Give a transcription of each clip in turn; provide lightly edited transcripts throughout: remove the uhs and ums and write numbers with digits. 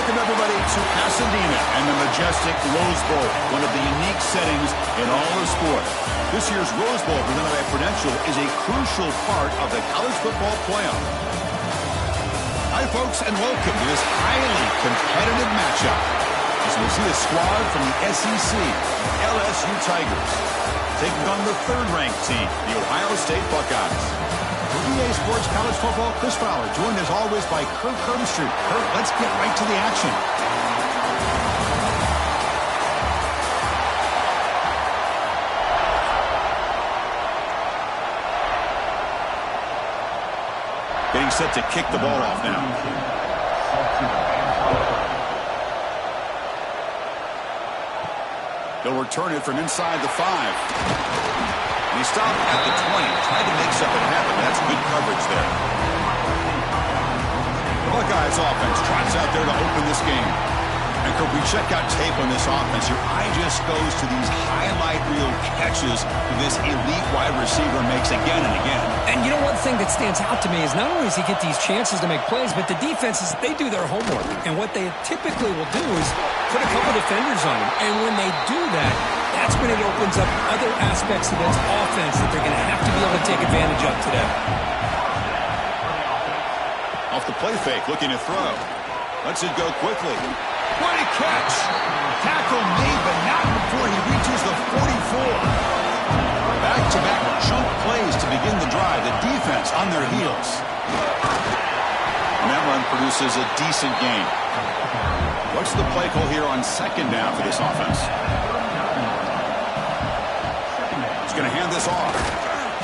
Welcome, everybody, to Pasadena and the majestic Rose Bowl, one of the unique settings in all of sport. This year's Rose Bowl, presented by Prudential, is a crucial part of the college football playoff. Hi, folks, and welcome to this highly competitive matchup, as we see a squad from the SEC, LSU Tigers, taking on the third-ranked team, the Ohio State Buckeyes. For EA Sports College Football, Chris Fowler, joined as always by Kirk Herbstreit. Kirk, let's get right to the action. Getting set to kick the ball off now. They'll return it from inside the 5. And he stopped at the 20, tried to make something happen. That's good coverage there. The Buckeyes offense trots out there to open this game. And Kirk, we check out tape on this offense. Your eye just goes to these highlight reel catches that this elite wide receiver makes again and again. And you know, one thing that stands out to me is not only does he get these chances to make plays, but the defenses, they do their homework. And what they typically will do is put a couple defenders on him. And when they do that, that's when it opens up other aspects of its offense that they're going to have to be able to take advantage of today. Off the play fake, looking to throw. Lets it go quickly. What a catch! Tackle made, but not before he reaches the 44. Back-to-back chunk plays to begin the drive. The defense on their heels. And that run produces a decent gain. What's the play call here on second down for this offense? He's going to hand this off.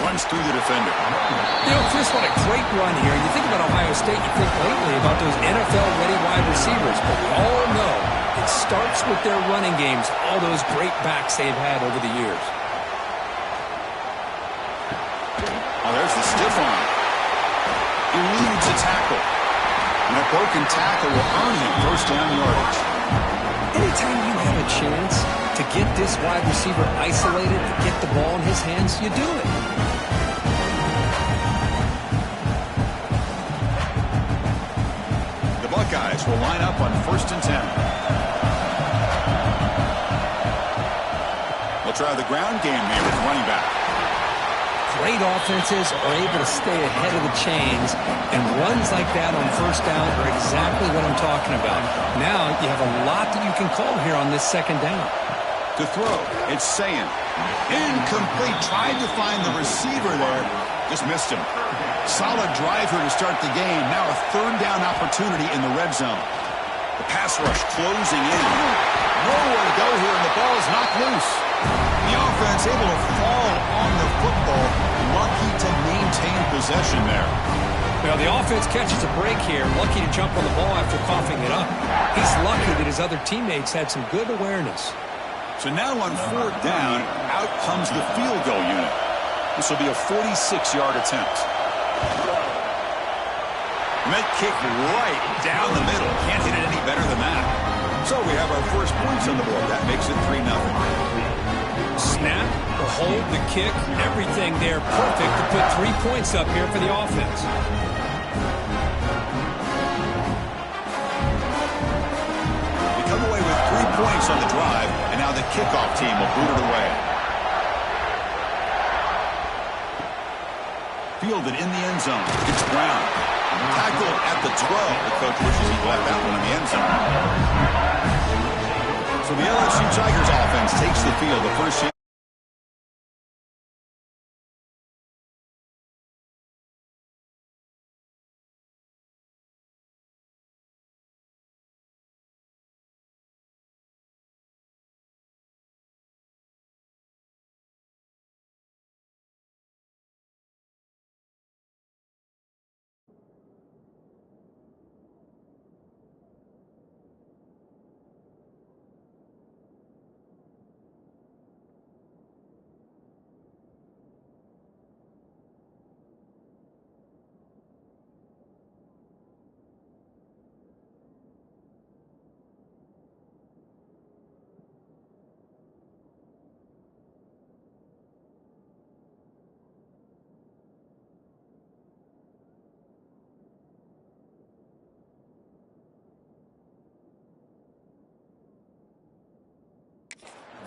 Runs through the defender. You know, Chris, what a great run here. You think about Ohio State, you think lately about those NFL-ready wide receivers, but we all know it starts with their running games, all those great backs they've had over the years. Oh, there's the stiff arm. Eludes a tackle. And a broken tackle will earn him first down yardage. Anytime you have a chance to get this wide receiver isolated, to get the ball in his hands, you do it. The Buckeyes will line up on 1st and 10. They'll try the ground game here with running back. Great offenses are able to stay ahead of the chains, and runs like that on 1st down are exactly what I'm talking about. Now you have a lot that you can call here on this 2nd down. To throw, it's Sayin. Incomplete. Tried to find the receiver there. Just missed him. Solid drive here to start the game. Now a 3rd down opportunity in the red zone. The pass rush closing in. Nowhere to go here, and the ball is knocked loose. The offense able to fall on the football. Lucky to maintain possession there. Well, the offense catches a break here. Lucky to jump on the ball after coughing it up. He's lucky that his other teammates had some good awareness. So now on 4th down, out comes the field goal unit. This will be a 46-yard attempt. Met kick right down the middle. Can't hit it any better than that. So we have our first points on the board. That makes it 3-0. Snap, the hold, the kick, everything there perfect to put 3 points up here for the offense. They come away with 3 points on the drive, and now the kickoff team will boot it away. Fielded in the end zone. It's Brown. Tackled at the 12. The coach wishes he left that one in the end zone. So the LSU Tigers offense takes the field. The first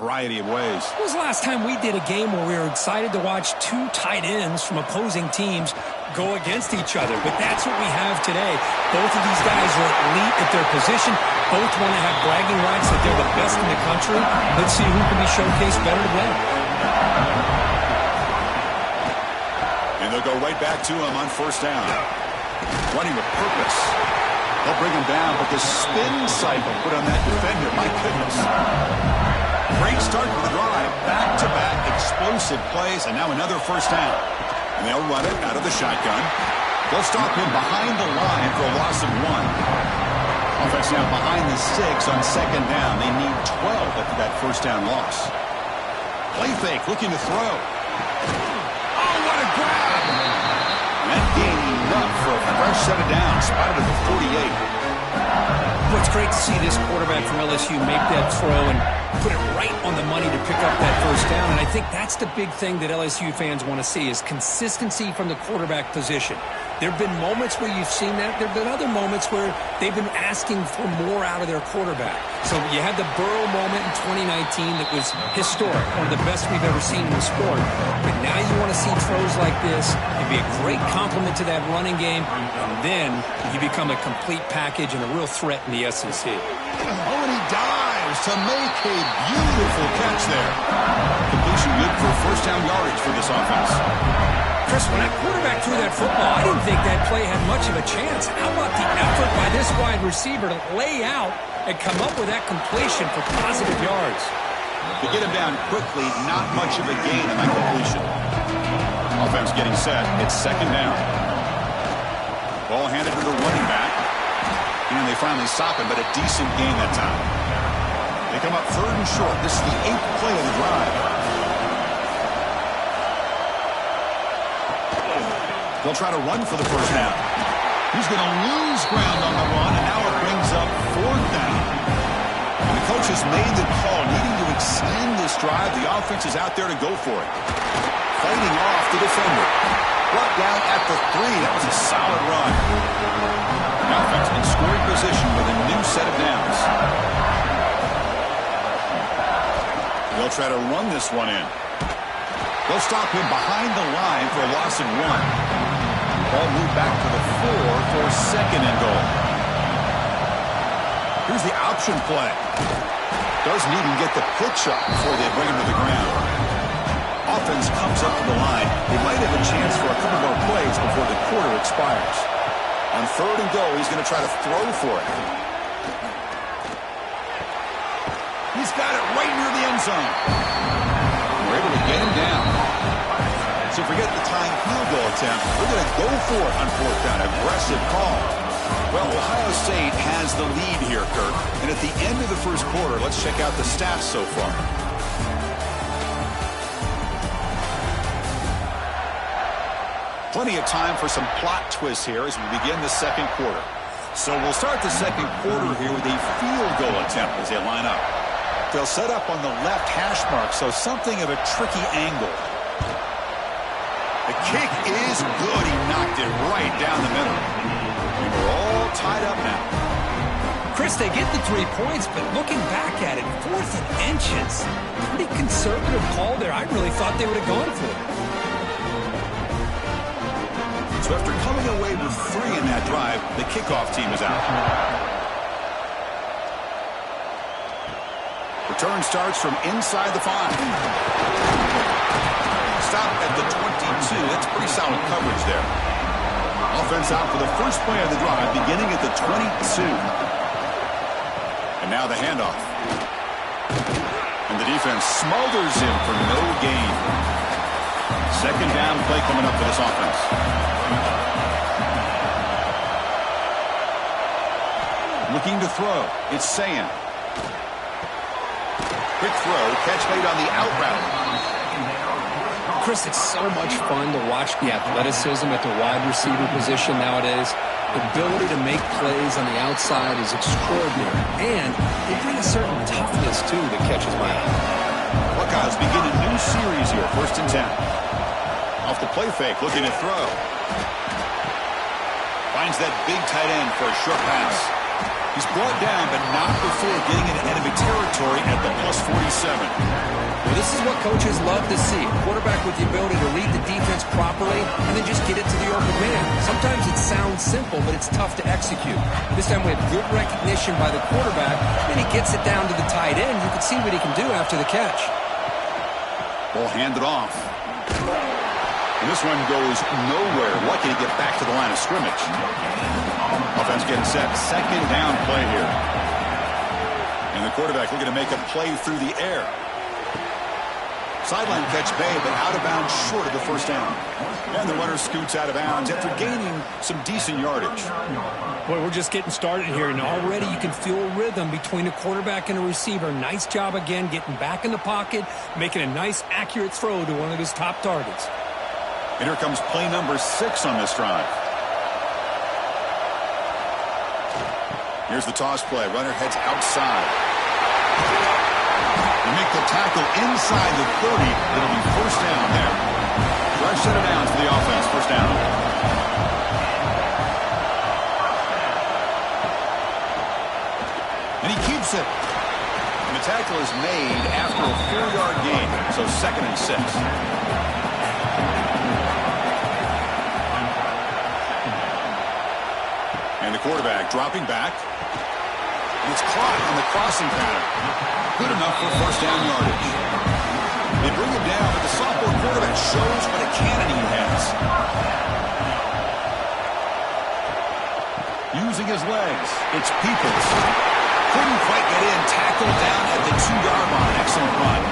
variety of ways. When was the last time we did a game where we were excited to watch two tight ends from opposing teams go against each other? But that's what we have today. Both of these guys are elite at their position. Both want to have bragging rights that they're the best in the country. Let's see who can be showcased better to win. And they'll go right back to him on first down. Running with purpose. They'll bring him down, but the spin cycle put on that defender, my goodness. Great start to the drive. Back-to-back explosive plays, and now another first down. And they'll run it out of the shotgun. They'll stop him behind the line for a loss of 1. Offense now behind the 6 on second down. They need 12 after that first down loss. Play fake, looking to throw. Oh, what a grab! And gaining enough for a fresh set of downs. Spotted at the 48. Well, it's great to see this quarterback from LSU make that throw and put it right on the money to pick up that first down. And I think that's the big thing that LSU fans want to see is consistency from the quarterback position. There have been moments where you've seen that. There have been other moments where they've been asking for more out of their quarterback. So you had the Burrow moment in 2019 that was historic, one of the best we've ever seen in the sport. But now you want to see throws like this. It'd be a great compliment to that running game. And then you become a complete package and a real threat in the SEC. Oh, and he dives to make a beautiful catch there. Completion good for first down yardage for this offense. Chris, when that quarterback threw that football, I didn't think that play had much of a chance. How about the effort by this wide receiver to lay out and come up with that completion for positive yards? To get him down quickly, not much of a gain on that completion. Offense getting set. It's second down. Ball handed to the running back. And they finally stop him, but a decent gain that time. They come up third and short. This is the 8th play of the drive. They'll try to run for the first down. He's going to lose ground on the run, and now it brings up fourth down. And the coach has made the call, needing to extend this drive. The offense is out there to go for it. Fighting off the defender. Brought down at the 3. That was a solid run. The offense in scoring position with a new set of downs. They'll try to run this one in. They'll stop him behind the line for a loss of 1. Ball moved back to the 4 for second and goal. Here's the option play. Doesn't even get the pitch up before they bring him to the ground. Offense comes up to the line. They might have a chance for a couple more plays before the quarter expires. On third and goal, he's going to try to throw for it. He's got it right near the end zone. We're able to get him down. So forget the tying field goal attempt. We're going to go for it on fourth down. Aggressive call. Well, Ohio State has the lead here, Kirk. And at the end of the first quarter, let's check out the stats so far. Plenty of time for some plot twists here as we begin the second quarter. So we'll start the second quarter here with a field goal attempt as they line up. They'll set up on the left hash mark, so something of a tricky angle. The kick is good. He knocked it right down the middle. And we're all tied up now. Chris, they get the 3 points, but looking back at it, 4th and inches. Pretty conservative call there. I really thought they would have gone for it. So after coming away with 3 in that drive, the kickoff team is out. Return starts from inside the 5. Stop at the 22. That's pretty solid coverage there. Offense out for the first play of the drive, beginning at the 22. And now the handoff. And the defense smothers him for no gain. Second down play coming up for this offense. Looking to throw. It's Sayan. Quick throw. Catch made on the out route. Chris, it's so much fun to watch the athleticism at the wide receiver position nowadays. The ability to make plays on the outside is extraordinary. And they bring a certain toughness, too, that catches my eye. Buckeyes begin a new series here, 1st and 10. Off the play fake, looking to throw. Finds that big tight end for a short pass. He's brought down, but not before getting into enemy territory at the +47. Well, this is what coaches love to see. A quarterback with the ability to read the defense properly and then just get it to the open man. Sometimes it sounds simple, but it's tough to execute. This time we have good recognition by the quarterback, and he gets it down to the tight end. You can see what he can do after the catch. Ball handed off. And this one goes nowhere. Lucky to get back to the line of scrimmage. Offense getting set. Second down play here. And the quarterback looking to make a play through the air. Sideline catch made, but out of bounds short of the first down. And the runner scoots out of bounds after gaining some decent yardage. Boy, we're just getting started here, and already you can feel a rhythm between a quarterback and a receiver. Nice job again getting back in the pocket, making a nice, accurate throw to one of his top targets. And here comes play number 6 on this drive. Here's the toss play. Runner heads outside. They make the tackle inside the 30. It'll be first down there. Fresh set of downs for the offense. First down. And he keeps it. And the tackle is made after a 4-yard gain. So 2nd and 6. And the quarterback dropping back. And it's caught on the crossing pattern. Good enough for first down yardage. They bring him down, but the sophomore quarterback shows what a cannon he has. Using his legs, it's Peoples. Couldn't quite get in. Tackled down at the 2-yard line. Excellent run.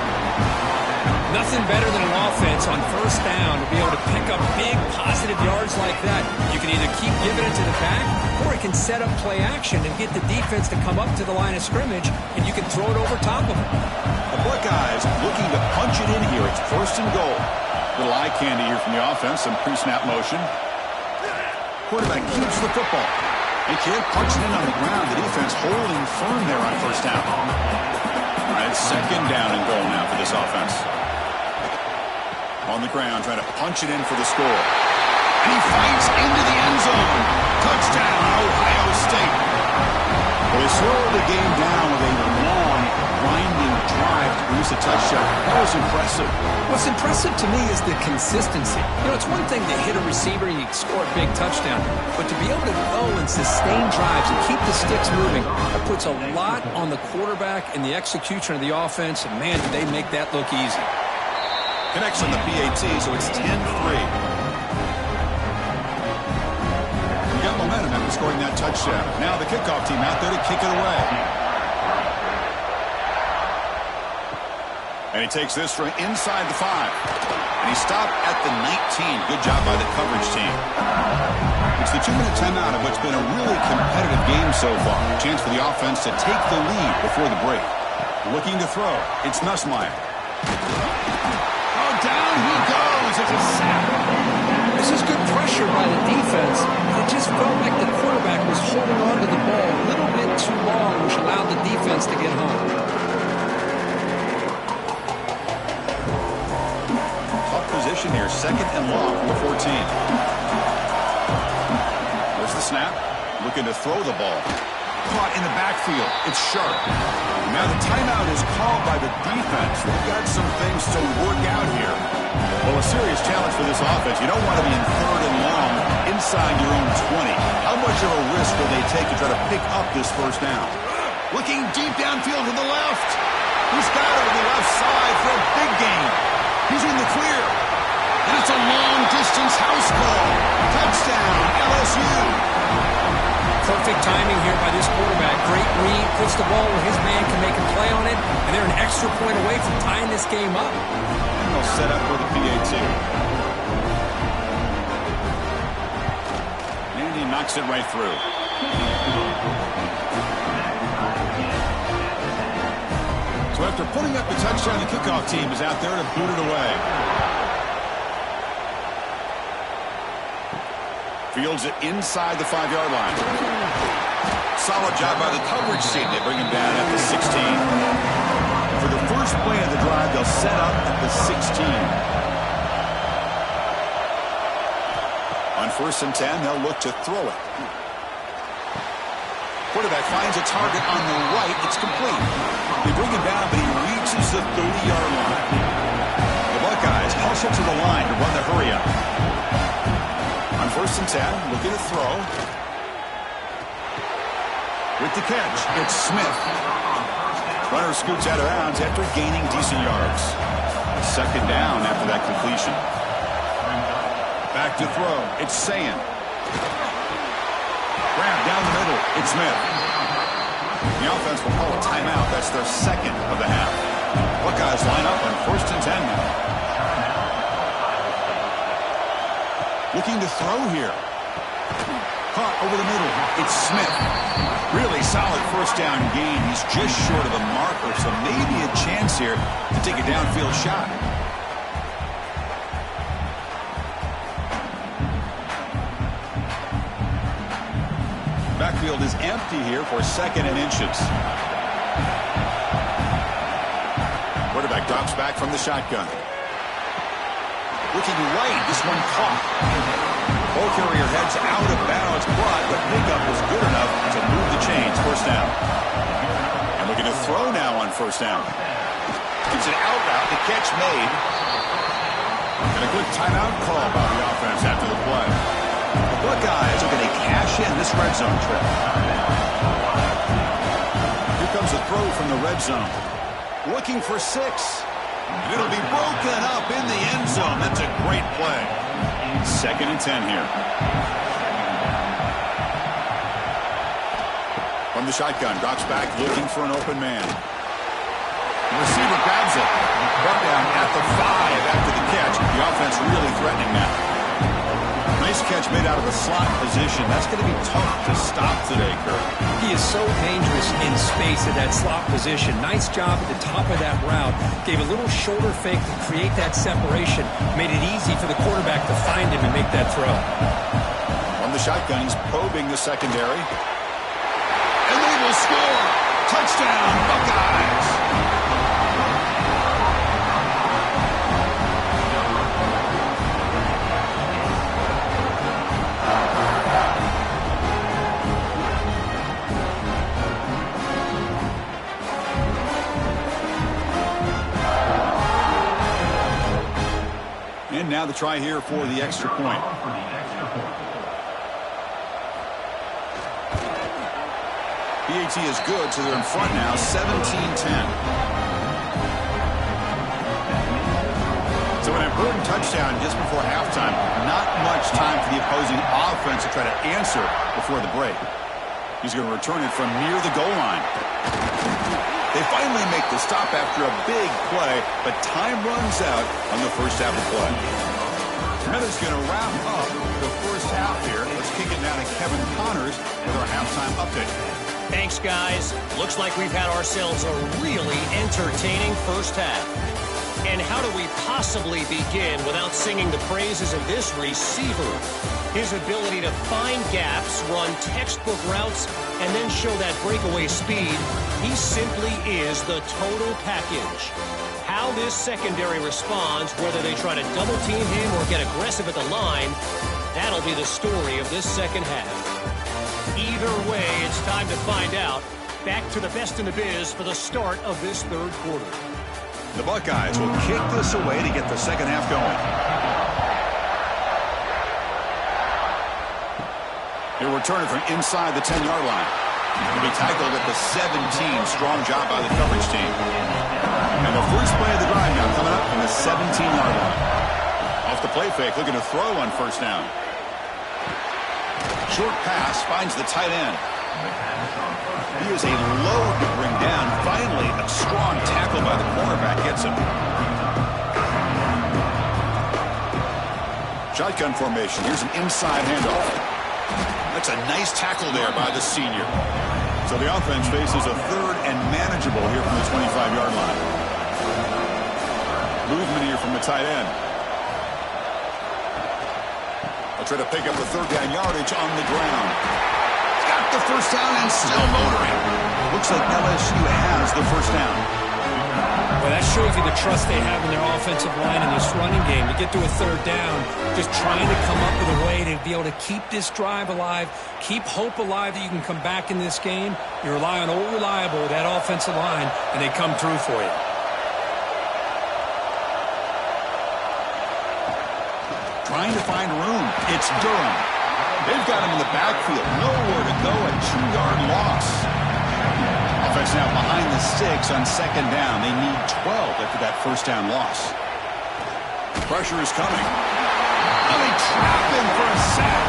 Nothing better than an offense on first down to be able to pick up big positive yards like that. You can either keep giving it to the back, or it can set up play action and get the defense to come up to the line of scrimmage, and you can throw it over top of them. The Buckeyes looking to punch it in here. It's first and goal. Little eye candy here from the offense. Some pre-snap motion. Quarterback keeps the football. They can't punch it in on the ground. The defense holding firm there on first down. All right, second down and goal now for this offense. On the ground, trying to punch it in for the score. And he fights into the end zone. Touchdown, Ohio State. Well, they slowed the game down with a long, winding drive to produce a touchdown. That was impressive. What's impressive to me is the consistency. You know, it's one thing to hit a receiver and you score a big touchdown, but to be able to go and sustain drives and keep the sticks moving, that puts a lot on the quarterback and the execution of the offense, and man, did they make that look easy. Connects on the PAT, so it's 10-3. We got momentum after scoring that touchdown. Now the kickoff team out there to kick it away. And he takes this from inside the 5. And he stopped at the 19. Good job by the coverage team. It's the 2-minute timeout of what's been a really competitive game so far. A chance for the offense to take the lead before the break. Looking to throw. It's Nussmeier. Down he goes. It's a sack. This is good pressure by the defense. It just felt like the quarterback was holding on to the ball a little bit too long, which allowed the defense to get home. Tough position here. 2nd and long from the 14. There's the snap. Looking to throw the ball. Caught in the backfield. It's Sharp. Now the timeout is called by the defense. They've got some things to work out here. Well, a serious challenge for this offense. You don't want to be in 3rd and long inside your own 20. How much of a risk will they take to try to pick up this first down? Looking deep downfield to the left. He's got it on the left side for a big gain. He's in the clear. And it's a long-distance house call. Touchdown, LSU. Perfect timing here by this quarterback. Great read, puts the ball where his man can make a play on it, and they're an extra point away from tying this game up. And they'll set up for the PAT. And he knocks it right through. So after putting up the touchdown, the kickoff team is out there to boot it away. Fields it inside the 5-yard line. Solid job by the coverage team. They bring him down at the 16. For the first play of the drive, they'll set up at the 16. On 1st and 10, they'll look to throw it. quarterback finds a target on the right. It's complete. They bring him down, but he reaches the 30-yard line. The Buckeyes hustle to the line to run the hurry-up. On 1st and 10, looking to throw. With the catch, it's Smith. Runner scoots out of bounds after gaining decent yards. 2nd down after that completion. Back to throw. It's Sayin. Grab down the middle. It's Smith. The offense will call a timeout. That's their 2nd of the half. Buckeyes line up on 1st and 10 now. Looking to throw here. Caught over the middle. It's Smith. Really solid 1st down gain. He's just short of the marker, so maybe a chance here to take a downfield shot. Backfield is empty here for 2nd and inches. Quarterback drops back from the shotgun. Looking right, this one caught. Ball carrier heads out of bounds, but the pickup was good enough to move the chains. 1st down. And looking to throw now on 1st down. It's an out route, the catch made. And a good timeout call by the offense after the play. The Buckeyes are going to cash in this red zone trip. Here comes a throw from the red zone. Looking for 6. And it'll be broken up in the end zone. That's a great play. 2nd and 10 here. From the shotgun, drops back, looking for an open man. The receiver grabs it. Brought down at the 5 after the catch. The offense really threatening now. Nice catch made out of the slot position. That's going to be tough to stop today, Kirk. He is so dangerous in space at that slot position. Nice job at the top of that route. Gave a little shoulder fake to create that separation. Made it easy for the quarterback to find him and make that throw. On the shotgun, he's probing the secondary. And they will score. Touchdown, Buckeyes. And now the try here for the extra point. PAT is good, so they're in front now, 17-10. So an important touchdown just before halftime. Not much time for the opposing offense to try to answer before the break. He's going to return it from near the goal line. They finally make the stop after a big play, but time runs out on the 1st half of play. Meta's going to wrap up the 1st half here. Let's kick it down to Kevin Connors with our halftime update. Thanks, guys. Looks like we've had ourselves a really entertaining 1st half. And how do we possibly begin without singing the praises of this receiver? His ability to find gaps, run textbook routes, and then show that breakaway speed. He simply is the total package. How this secondary responds, whether they try to double team him or get aggressive at the line, that'll be the story of this 2nd half. Either way, it's time to find out. Back to the best in the biz for the start of this 3rd quarter. The Buckeyes will kick this away to get the 2nd half going. He'll return it from inside the 10-yard line. He'll be tackled at the 17. Strong job by the coverage team. And the first play of the drive now coming up from the 17-yard line. Off the play fake, looking to throw on 1st down. Short pass finds the tight end. He is a load to bring down. Finally, a strong tackle by the cornerback gets him. Shotgun formation. Here's an inside handoff. That's a nice tackle there by the senior. So the offense faces a 3rd and manageable here from the 25-yard line. Movement here from the tight end. They'll try to pick up the 3rd down yardage on the ground. He's got the 1st down and still motoring. Looks like LSU has the 1st down. Well, that shows you the trust they have in their offensive line in this running game. To get to a third down, just trying to come up with a way to be able to keep this drive alive, keep hope alive that you can come back in this game. You rely on old reliable, that offensive line, and they come through for you. Trying to find room. It's Durham. They've got him in the backfield. Nowhere to go. A 2-yard loss. Offense now behind the sticks on second down. They need 12 after that first down loss. Pressure is coming. And they trap him for a sack.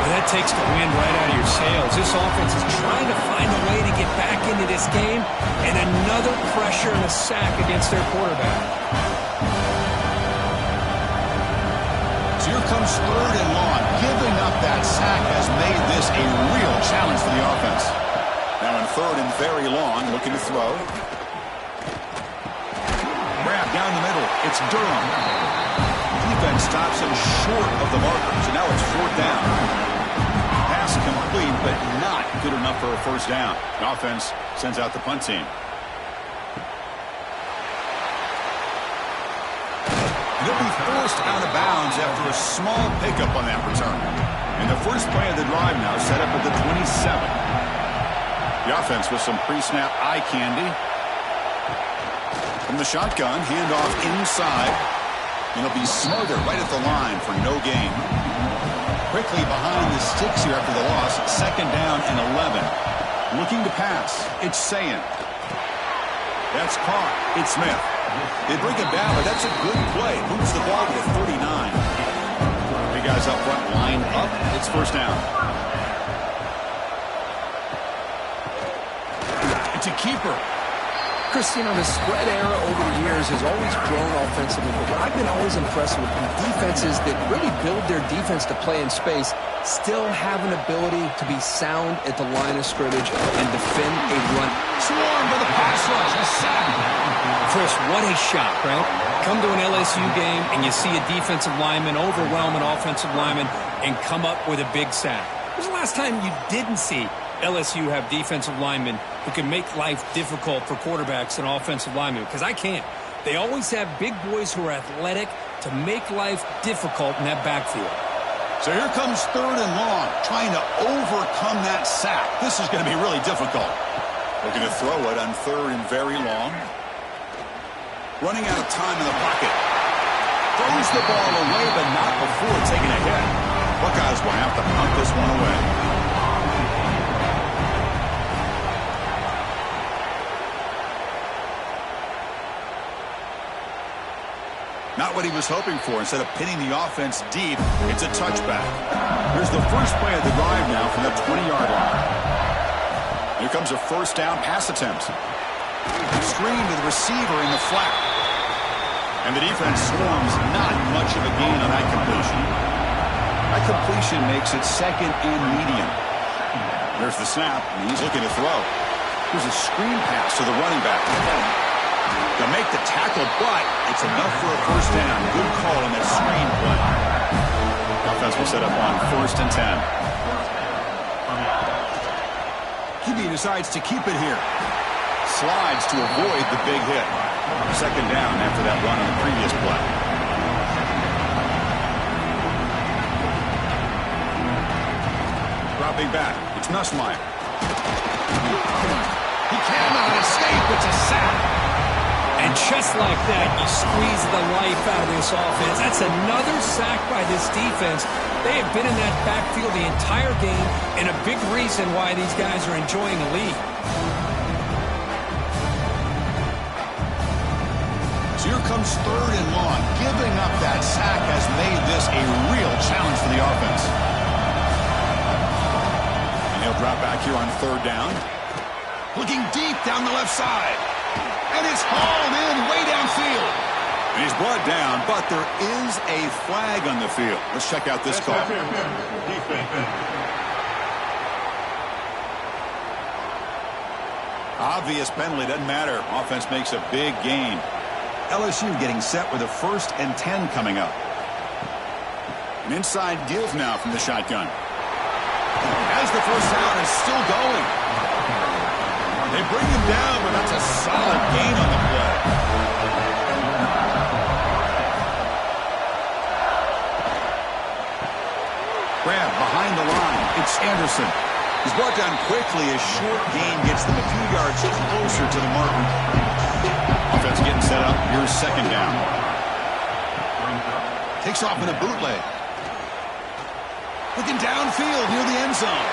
Well, that takes the wind right out of your sails. This offense is trying to find a way to get back into this game, and another pressure and a sack against their quarterback. So here comes third and long. Giving up that sack has made this a real challenge for the offense. Now in third and very long, looking to throw. Grab down the middle. It's Durham. Defense stops him short of the markers, and now it's fourth down. Pass complete, but not good enough for a first down. The offense sends out the punt team. They'll be forced out of bounds after a small pickup on that return. And the first play of the drive now set up at the 27. The offense with some pre-snap eye candy. From the shotgun, handoff inside. And he'll be smothered right at the line for no gain. Quickly behind the sticks here after the loss. Second down and 11. Looking to pass. It's Sayin. That's caught. It's Smith. They bring him down, but that's a good play. Moves the ball to the 39. Big guys up front line up. It's first down. It's a keeper. Christian, the spread era over the years has always grown offensively, but what I've been always impressed with defenses that really build their defense to play in space still have an ability to be sound at the line of scrimmage and defend a run. Swarmed by the pass rush. A sack. Chris, what a shot, right? Come to an LSU game and you see a defensive lineman overwhelm an offensive lineman and come up with a big sack. When was the last time you didn't see LSU have defensive linemen who can make life difficult for quarterbacks and offensive linemen? Because I can't. They always have big boys who are athletic to make life difficult in that backfield. So here comes third and long, trying to overcome that sack. This is going to be really difficult. Looking to throw it on third and very long. Running out of time in the pocket. Throws the ball away, but not before taking a hit. Buckeyes will have to punt this one away. Not what he was hoping for. Instead of pinning the offense deep, it's a touchback. Here's the first play of the drive now from the 20-yard line. Here comes a first down pass attempt. Screen to the receiver in the flat. And the defense swarms not much of a gain on that completion. That completion makes it second and medium. There's the snap, and he's looking to throw. Here's a screen pass to the running back. To make the tackle, but it's enough for a first down. Good call on that screen play. Offense will set up on first and 10. QB decides to keep it here. Slides to avoid the big hit. Second down after that run on the previous play. Dropping back. It's Nussmeier. He cannot escape. It's a sack. And just like that, you squeeze the life out of this offense. That's another sack by this defense. They have been in that backfield the entire game, and a big reason why these guys are enjoying the lead. So here comes third and long. Giving up that sack has made this a real challenge for the offense. And he'll drop back here on third down. Looking deep down the left side. And it's hauled in way downfield. And he's brought down, but there is a flag on the field. Let's check out this call. Obvious penalty, doesn't matter. Offense makes a big gain. LSU getting set with a first and 10 coming up. An inside give now from the shotgun. As the first down is still going. They bring him down, but that's a solid gain on the play. Anderson. He's brought down quickly. A short gain gets them a few yards closer to the mark. Offense getting set up. Here's second down. Takes off in a bootleg. Looking downfield near the end zone.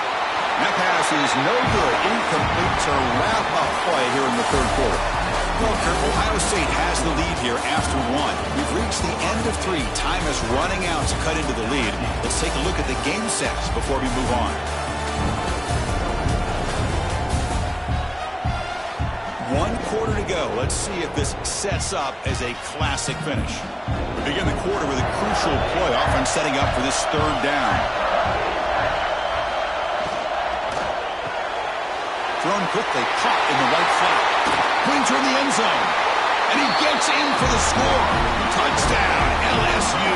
That pass is no good. Incomplete to wrap up play here in the third quarter. Well, Kirk, Ohio State has the lead here after one. We've reached the end of three. Time is running out to cut into the lead. Let's take a look at the game sets before we move on. 1 quarter to go. Let's see if this sets up as a classic finish. We begin the quarter with a crucial play. Offense setting up for this third down. Thrown quickly, caught in the right flat. Going toward the end zone. And he gets in for the score. Touchdown, LSU.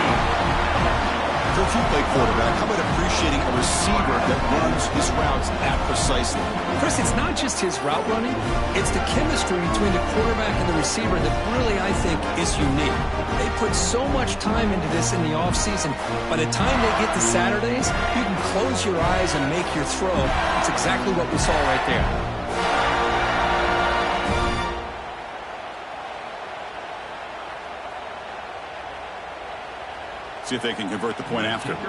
For a few-play quarterback, how about appreciating a receiver that runs his routes that precisely? Chris, it's not just his route running. It's the chemistry between the quarterback and the receiver that really, I think, is unique. They put so much time into this in the offseason. By the time they get to Saturdays, you can close your eyes and make your throw. It's exactly what we saw right there. See if they can convert the point after. The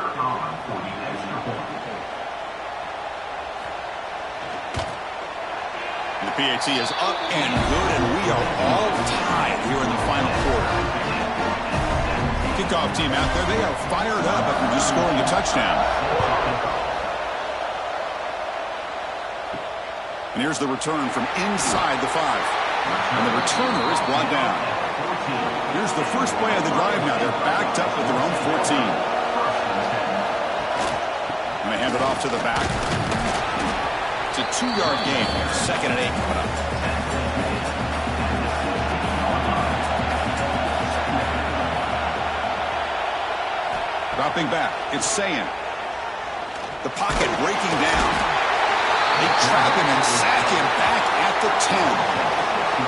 PAT is up and good, and we are all tied here in the final quarter. Kickoff team out there, they are fired up after just scoring a touchdown. And here's the return from inside the 5. And the returner is brought down. Here's the first play of the drive now. They're backed up at their own 14. And they hand it off to the back. It's a 2-yard gain here. 2nd and 8 coming up. Dropping back. It's Sayin. The pocket breaking down. They trap him and sack him back at the 10.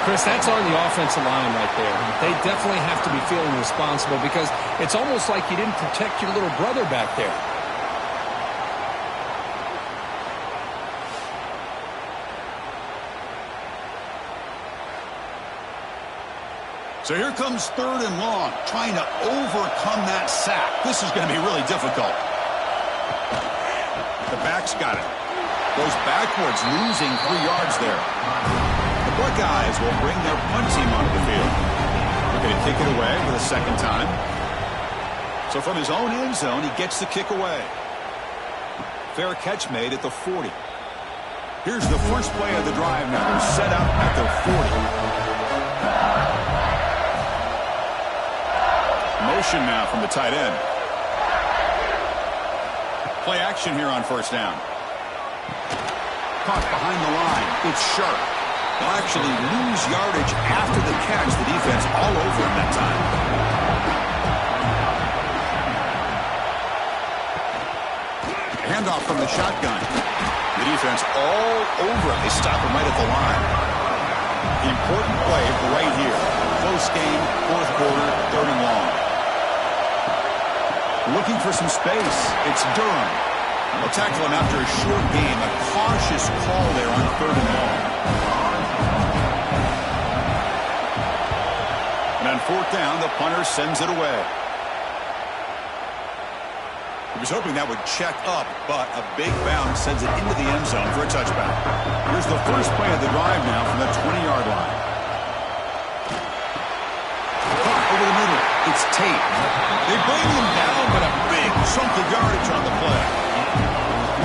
Chris, that's on the offensive line right there. They definitely have to be feeling responsible because it's almost like you didn't protect your little brother back there. So here comes 3rd and long, trying to overcome that sack. This is going to be really difficult. The back's got it. Goes backwards, losing 3 yards there. The Buckeyes will bring their punt team onto the field. Looking to kick it away for the second time. So from his own end zone, he gets the kick away. Fair catch made at the 40. Here's the first play of the drive now. They're set up at their 40. Motion now from the tight end. Play action here on first down. Caught behind the line. It's Sharp. They'll actually lose yardage after the catch. The defense all over him that time. Handoff from the shotgun. The defense all over him. They stop him right at the line. The important play right here. Close game, 4th quarter, 3rd and long. Looking for some space. It's Durham. They'll tackle him after a short game. A cautious call there on 3rd and long. And on 4th down, the punter sends it away. He was hoping that would check up, but a big bounce sends it into the end zone for a touchback. Here's the first play of the drive now from the 20-yard line. Caught over the middle. It's Tate. They bring him down, but a big chunk of yardage on the play.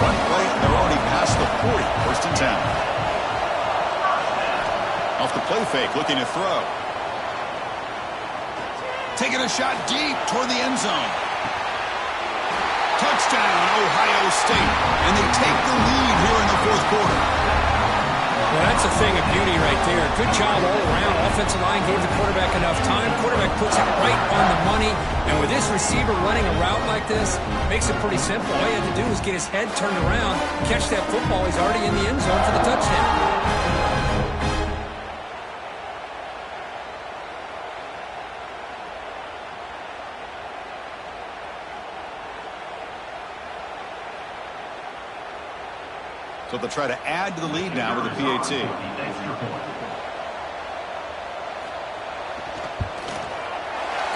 Run play, they're already past the 40. 1st and 10. Off the play fake, looking to throw. Taking a shot deep toward the end zone. Touchdown, Ohio State. And they take the lead here in the 4th quarter. Well, that's a thing of beauty right there. Good job all around. Offensive line gave the quarterback enough time. Quarterback puts it right on the money. And with this receiver running a route like this, makes it pretty simple. All you have to do is get his head turned around, catch that football. He's already in the end zone for the touchdown. So they'll try to add to the lead now with the PAT.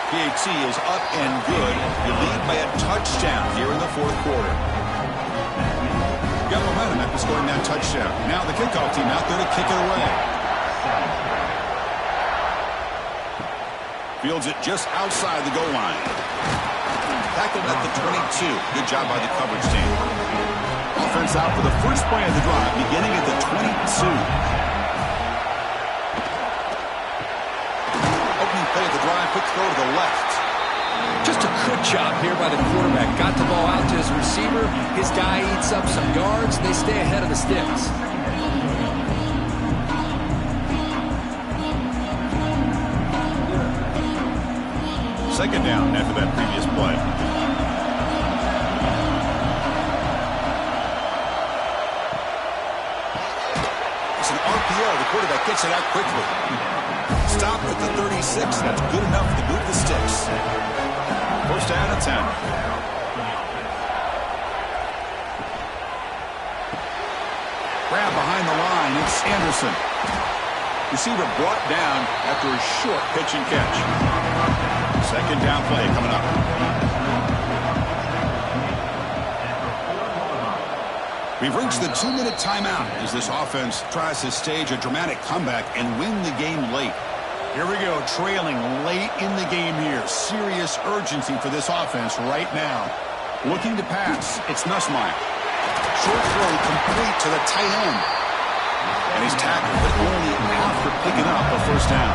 PAT is up and good. You lead by a touchdown here in the fourth quarter. Got momentum after scoring that touchdown. Now the kickoff team out there to kick it away. Fields it just outside the goal line. Tackled at the 22. Good job by the coverage team. Offense out for the first play of the drive, beginning at the 22. Opening play of the drive, quick throw to the left. Just a good job here by the quarterback. Got the ball out to his receiver. His guy eats up some yards. They stay ahead of the sticks. Second down after that previous play. It's an RPO. The quarterback gets it out quickly. Stop at the 36. That's good enough to move the sticks. First down and 10. Grab behind the line. It's Anderson. Receiver brought down after a short pitch and catch. Second down play coming up. We've reached the 2-minute timeout as this offense tries to stage a dramatic comeback and win the game late. Here we go, trailing late in the game here. Serious urgency for this offense right now. Looking to pass. It's Nussmeier. Short throw complete to the tight end. And he's tackled, but only after picking up a first down.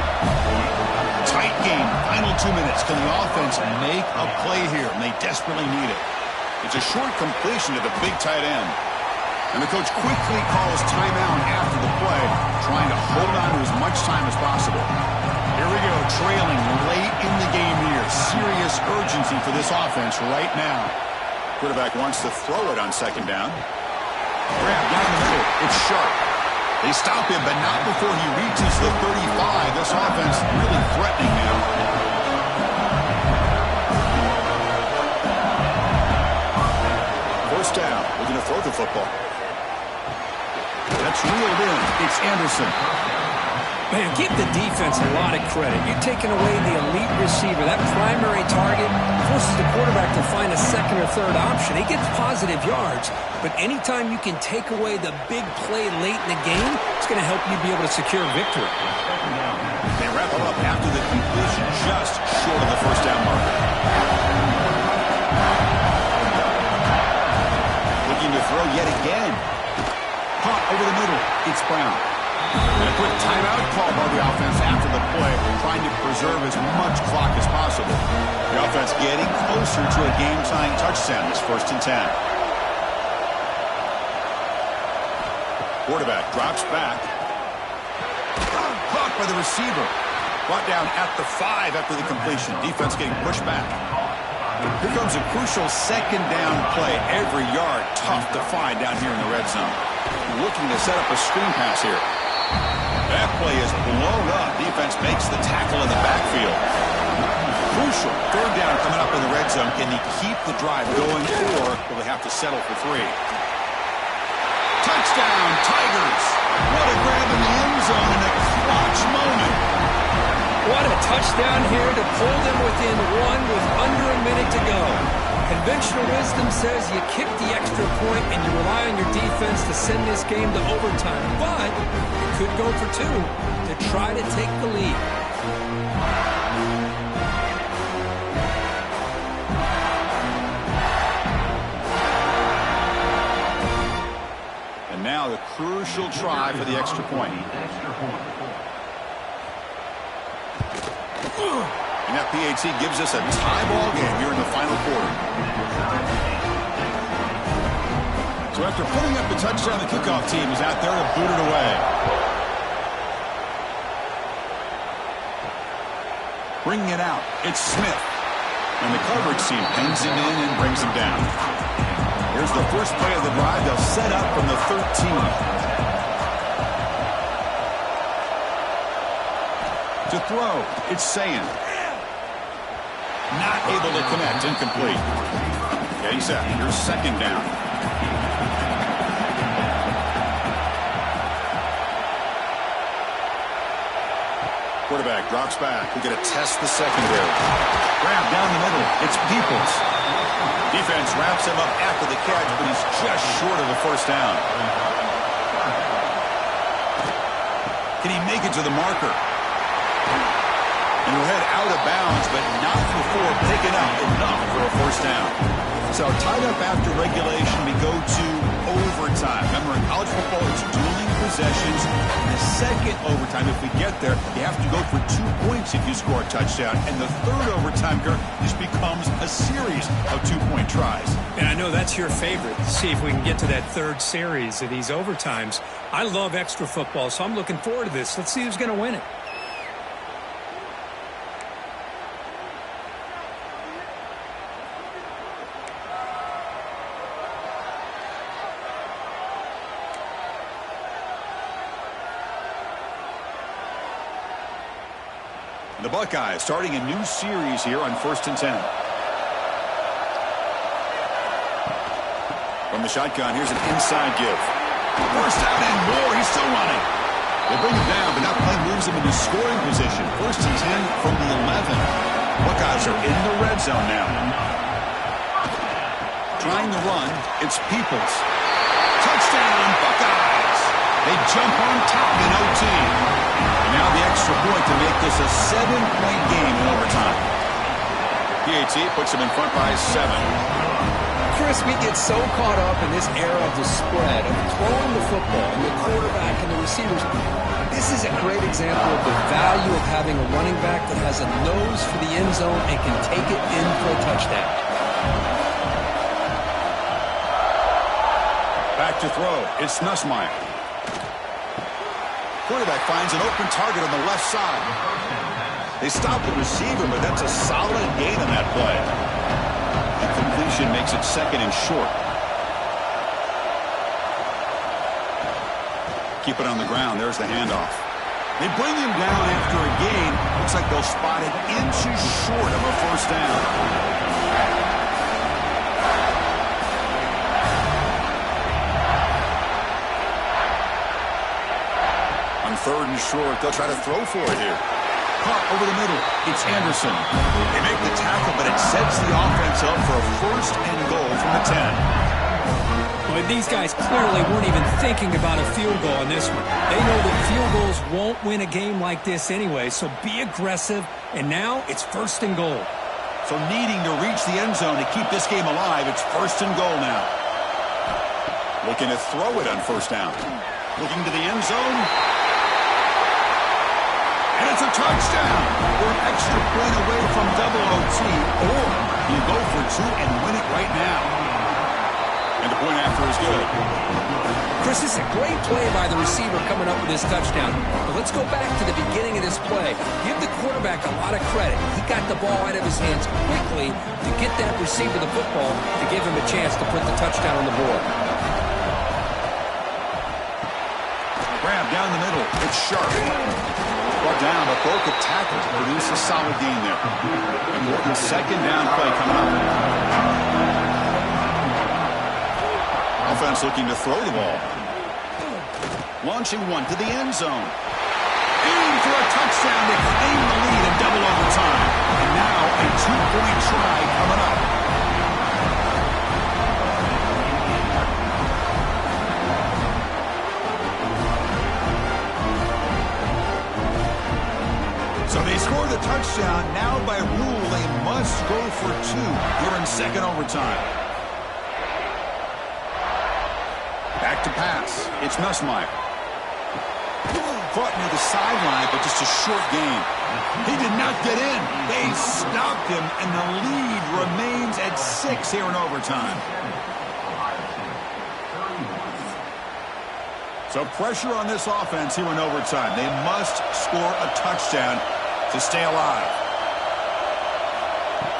Tight game, final 2 minutes. Can the offense make a play here? And they desperately need it. It's a short completion to the big tight end. And the coach quickly calls timeout after the play, trying to hold on to as much time as possible. Here we go, trailing late in the game here. Serious urgency for this offense right now. Quarterback wants to throw it on second down. Grab down the middle. It's Sharp. They stop him, but not before he reaches the 35. This offense really threatening now. First down. We're going to throw the football. That's reeled in. It's Anderson. Man, give the defense a lot of credit. You're taking away the elite receiver. That primary target forces the quarterback to find a second or third option. He gets positive yards, but anytime you can take away the big play late in the game, it's going to help you be able to secure victory. They wrap it up after the completion, just short of the first down marker. Looking to throw yet again. Caught over the middle. It's Brown. And a quick timeout call by the offense after the play, trying to preserve as much clock as possible. The offense getting closer to a game-tying touchdown. This first and 10. Quarterback drops back. Caught by the receiver. Brought down at the 5 after the completion. Defense getting pushed back. Here comes a crucial second down play. Every yard tough to find down here in the red zone. Looking to set up a screen pass here. That play is blown up. Defense makes the tackle in the backfield. Crucial third down coming up in the red zone. Can he keep the drive going, or will they have to settle for 3? Touchdown, Tigers. What a grab in the end zone in a clutch moment. What a touchdown here to pull them within one with under a minute to go. Conventional wisdom says you kick the extra point and you rely on your defense to send this game to overtime. But you could go for 2 to try to take the lead. And now the crucial try for the extra point. And that PAT gives us a tie ball game here in the final quarter. So after putting up the touchdown, the kickoff team is out there to boot it away. Bringing it out, it's Smith. And the coverage team pins him in and brings him down. Here's the first play of the drive. They'll set up from the 13. To throw, it's Sayin. Not able to connect, incomplete. Okay, he's out. Here's second down. Quarterback drops back. We're going to test the secondary. Grab down the middle. It's Peoples. Defense wraps him up after the catch, but he's just short of the first down. Can he make it to the marker? And he'll head out of bounds, but not before picking up enough for a first down. So tied up after regulation, we go to overtime. Remember, in college football, it's dueling possessions. In the second overtime, if we get there, you have to go for 2 points if you score a touchdown. And the third overtime, this becomes a series of 2-point tries. And I know that's your favorite. See if we can get to that third series of these overtimes. I love extra football, so I'm looking forward to this. Let's see who's going to win it. The Buckeyes starting a new series here on 1st and 10. From the shotgun, here's an inside give. First down and more. He's still running. They bring him down, but that play moves him into scoring position. 1st and 10 from the 11. Buckeyes are in the red zone now. Trying to run, it's Peoples. Touchdown, Buckeyes. They jump on top in OT. Now the extra point to make this a 7-point game in overtime. PAT puts them in front by 7. Chris, we get so caught up in this era of the spread, of throwing the football, and the quarterback and the receivers. This is a great example of the value of having a running back that has a nose for the end zone and can take it in for a touchdown. Back to throw. It's Nussmeier. Quarterback finds an open target on the left side. They stop the receiver, but that's a solid gain on that play. The completion makes it 2nd and short. Keep it on the ground. There's the handoff. They bring him down after a gain. Looks like they'll spot it inches short of a first down. On 3rd and short, they'll try to throw for it here. Caught over the middle. It's Anderson. They make the tackle, but it sets the offense up for a 1st and goal from the 10. Well, these guys clearly weren't even thinking about a field goal in this one. They know that field goals won't win a game like this anyway, so be aggressive. And now it's 1st and goal. So needing to reach the end zone to keep this game alive, it's 1st and goal now. Looking to throw it on 1st down. Looking to the end zone. And it's a touchdown. We're an extra point away from double OT, or you go for 2 and win it right now. And the point after is good. Chris, this is a great play by the receiver coming up with this touchdown. But let's go back to the beginning of this play. Give the quarterback a lot of credit. He got the ball out of his hands quickly to get that receiver the football to give him a chance to put the touchdown on the board. Grab down the middle. It's Sharp. Brought down, but broke a tackle to produce a solid gain there. Important 2nd down play coming up. Offense looking to throw the ball. Launching one to the end zone. Aiming for a touchdown to claim the lead in double overtime. And now a 2-point try coming up. So they score the touchdown. Now by rule, they must go for 2 here in 2nd overtime. Back to pass. It's Nussmeier. Caught near the sideline, but just a short gain. He did not get in. They stopped him, and the lead remains at 6 here in overtime. So pressure on this offense here in overtime. They must score a touchdown to stay alive.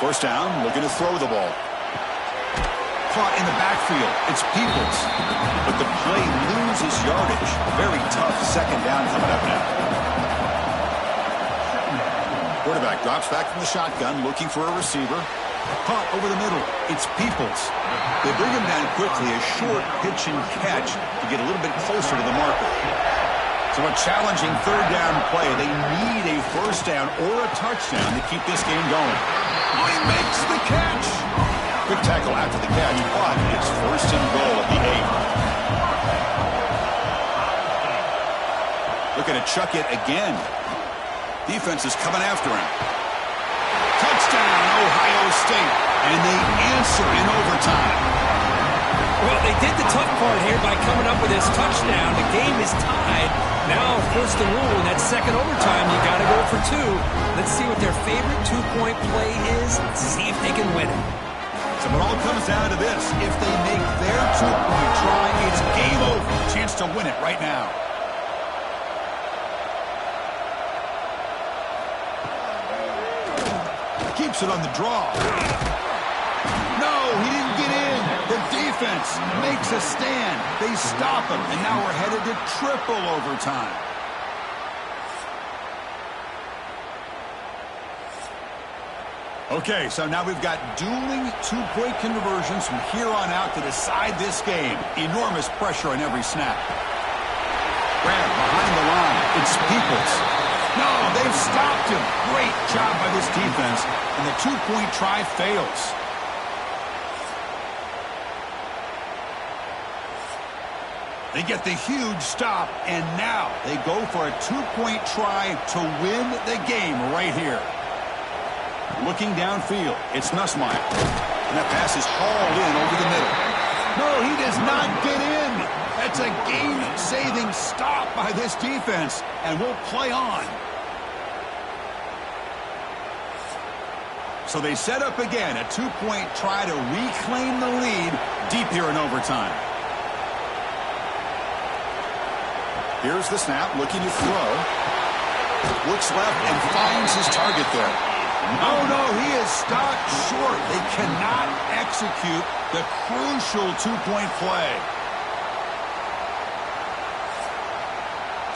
1st down, looking to throw the ball. Caught in the backfield. It's Peoples. But the play loses yardage. Very tough 2nd down coming up now. Quarterback drops back from the shotgun, looking for a receiver. Caught over the middle. It's Peoples. They bring him down quickly. A short pitch and catch to get a little bit closer to the marker. So a challenging third down play. They need a first down or a touchdown to keep this game going. Oh, he makes the catch. Good tackle after the catch, but it's first and goal at the 8. Looking to chuck it again. Defense is coming after him. Touchdown, Ohio State. And they answer in overtime. Well, they did the tough part here by coming up with this touchdown. The game is tied. Now, of course, the rule in that second overtime, you got to go for 2. Let's see what their favorite 2-point play is. Let's see if they can win it. So it all comes down to this. If they make their 2-point try, it's game over. Chance to win it right now. Keeps it on the draw. No, he didn't get in. The defense makes a stand. They stop him, and now we're headed to triple overtime. Okay, so now we've got dueling 2-point conversions from here on out to decide this game. Enormous pressure on every snap. Grab behind the line. It's Peoples. No, they've stopped him. Great job by this defense, and the 2-point try fails. They get the huge stop, and now they go for a 2-point try to win the game right here. Looking downfield, it's Nussmeier. And that pass is hauled in over the middle. No, he does not get in. That's a game-saving stop by this defense, and we'll play on. So they set up again a 2-point try to reclaim the lead deep here in overtime. Here's the snap, looking to throw. Looks left and finds his target there. Oh, no, he is stopped short. They cannot execute the crucial 2-point play.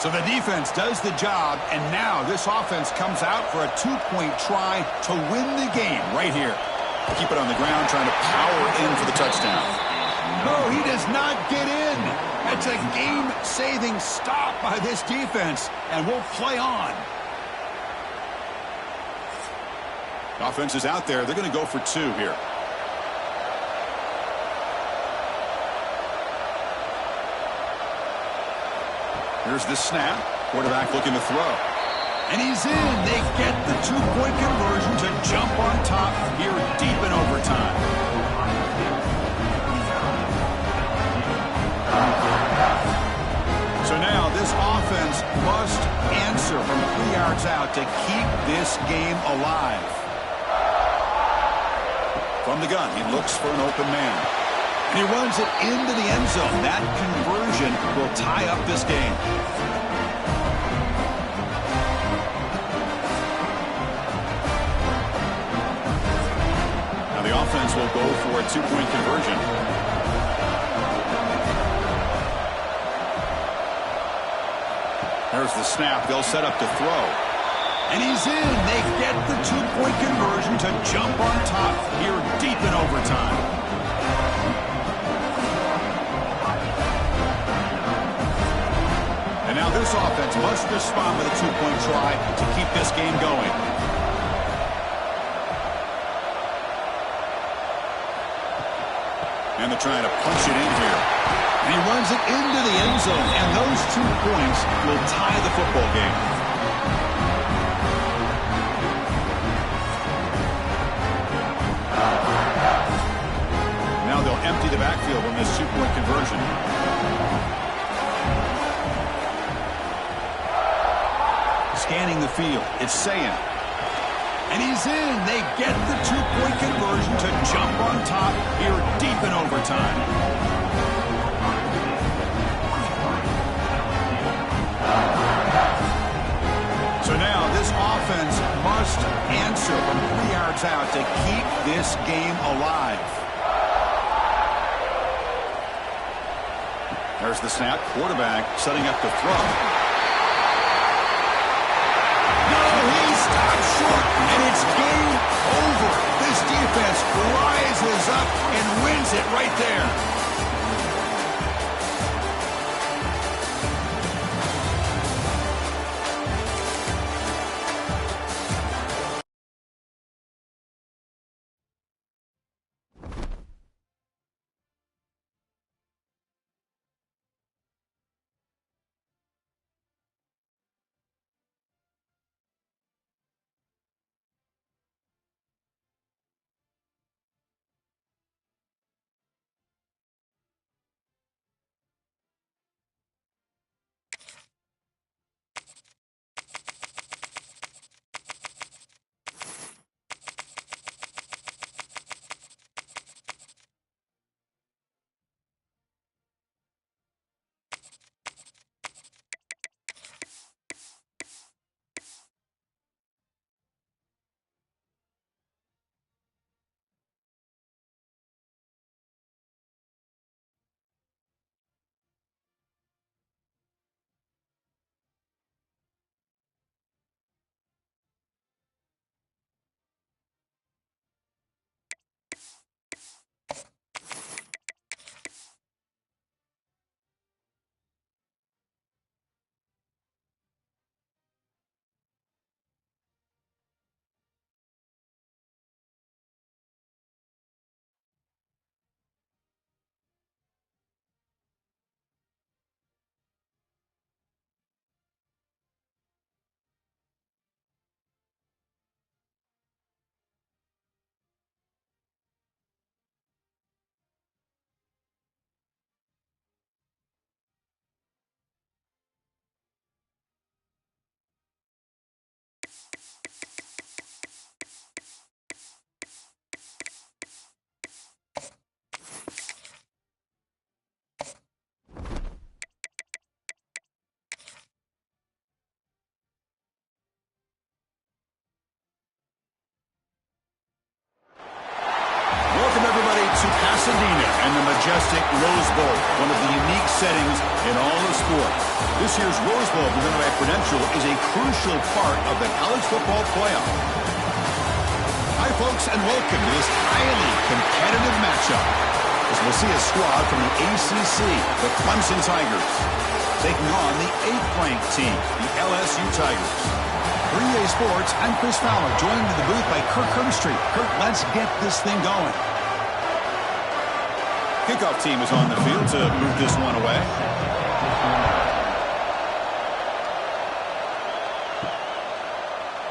So the defense does the job, and now this offense comes out for a 2-point try to win the game right here. Keep it on the ground, trying to power in for the touchdown. No, he does not get in. That's a game-saving stop by this defense, and we'll play on. Offense is out there. They're going to go for 2 here. Here's the snap. Quarterback looking to throw. And he's in. They get the 2-point conversion to jump on top here deep in overtime. So now this offense must answer from 3 yards out to keep this game alive. From the gun, he looks for an open man. And he runs it into the end zone. That conversion will tie up this game. Now the offense will go for a 2-point conversion. There's the snap. They'll set up to throw. And he's in. They get the 2-point conversion to jump on top here deep in overtime. And now this offense must respond with a 2-point try to keep this game going. And they're trying to punch it in here. And he runs it into the end zone, and those 2 points will tie the football game. Now they'll empty the backfield on this 2-point conversion. Scanning the field, it's Sayan. And he's in. They get the 2-point conversion to jump on top here deep in overtime. So now this offense must answer from 3 yards out to keep this game alive. There's the snap. Quarterback setting up to throw. No, he stopped short, and it's game over. This defense rises up and wins it right there. settings in all of sport. This year's Rose Bowl presented by Prudential is a crucial part of the college football playoff. Hi, folks, and welcome to this highly competitive matchup, as we'll see a squad from the ACC, the Clemson Tigers, taking on the 8th-ranked team, the LSU Tigers. For EA Sports, I'm Chris Fowler, joined in the booth by Kirk Herbstreit. Kirk, let's get this thing going. Kickoff team is on the field to move this one away.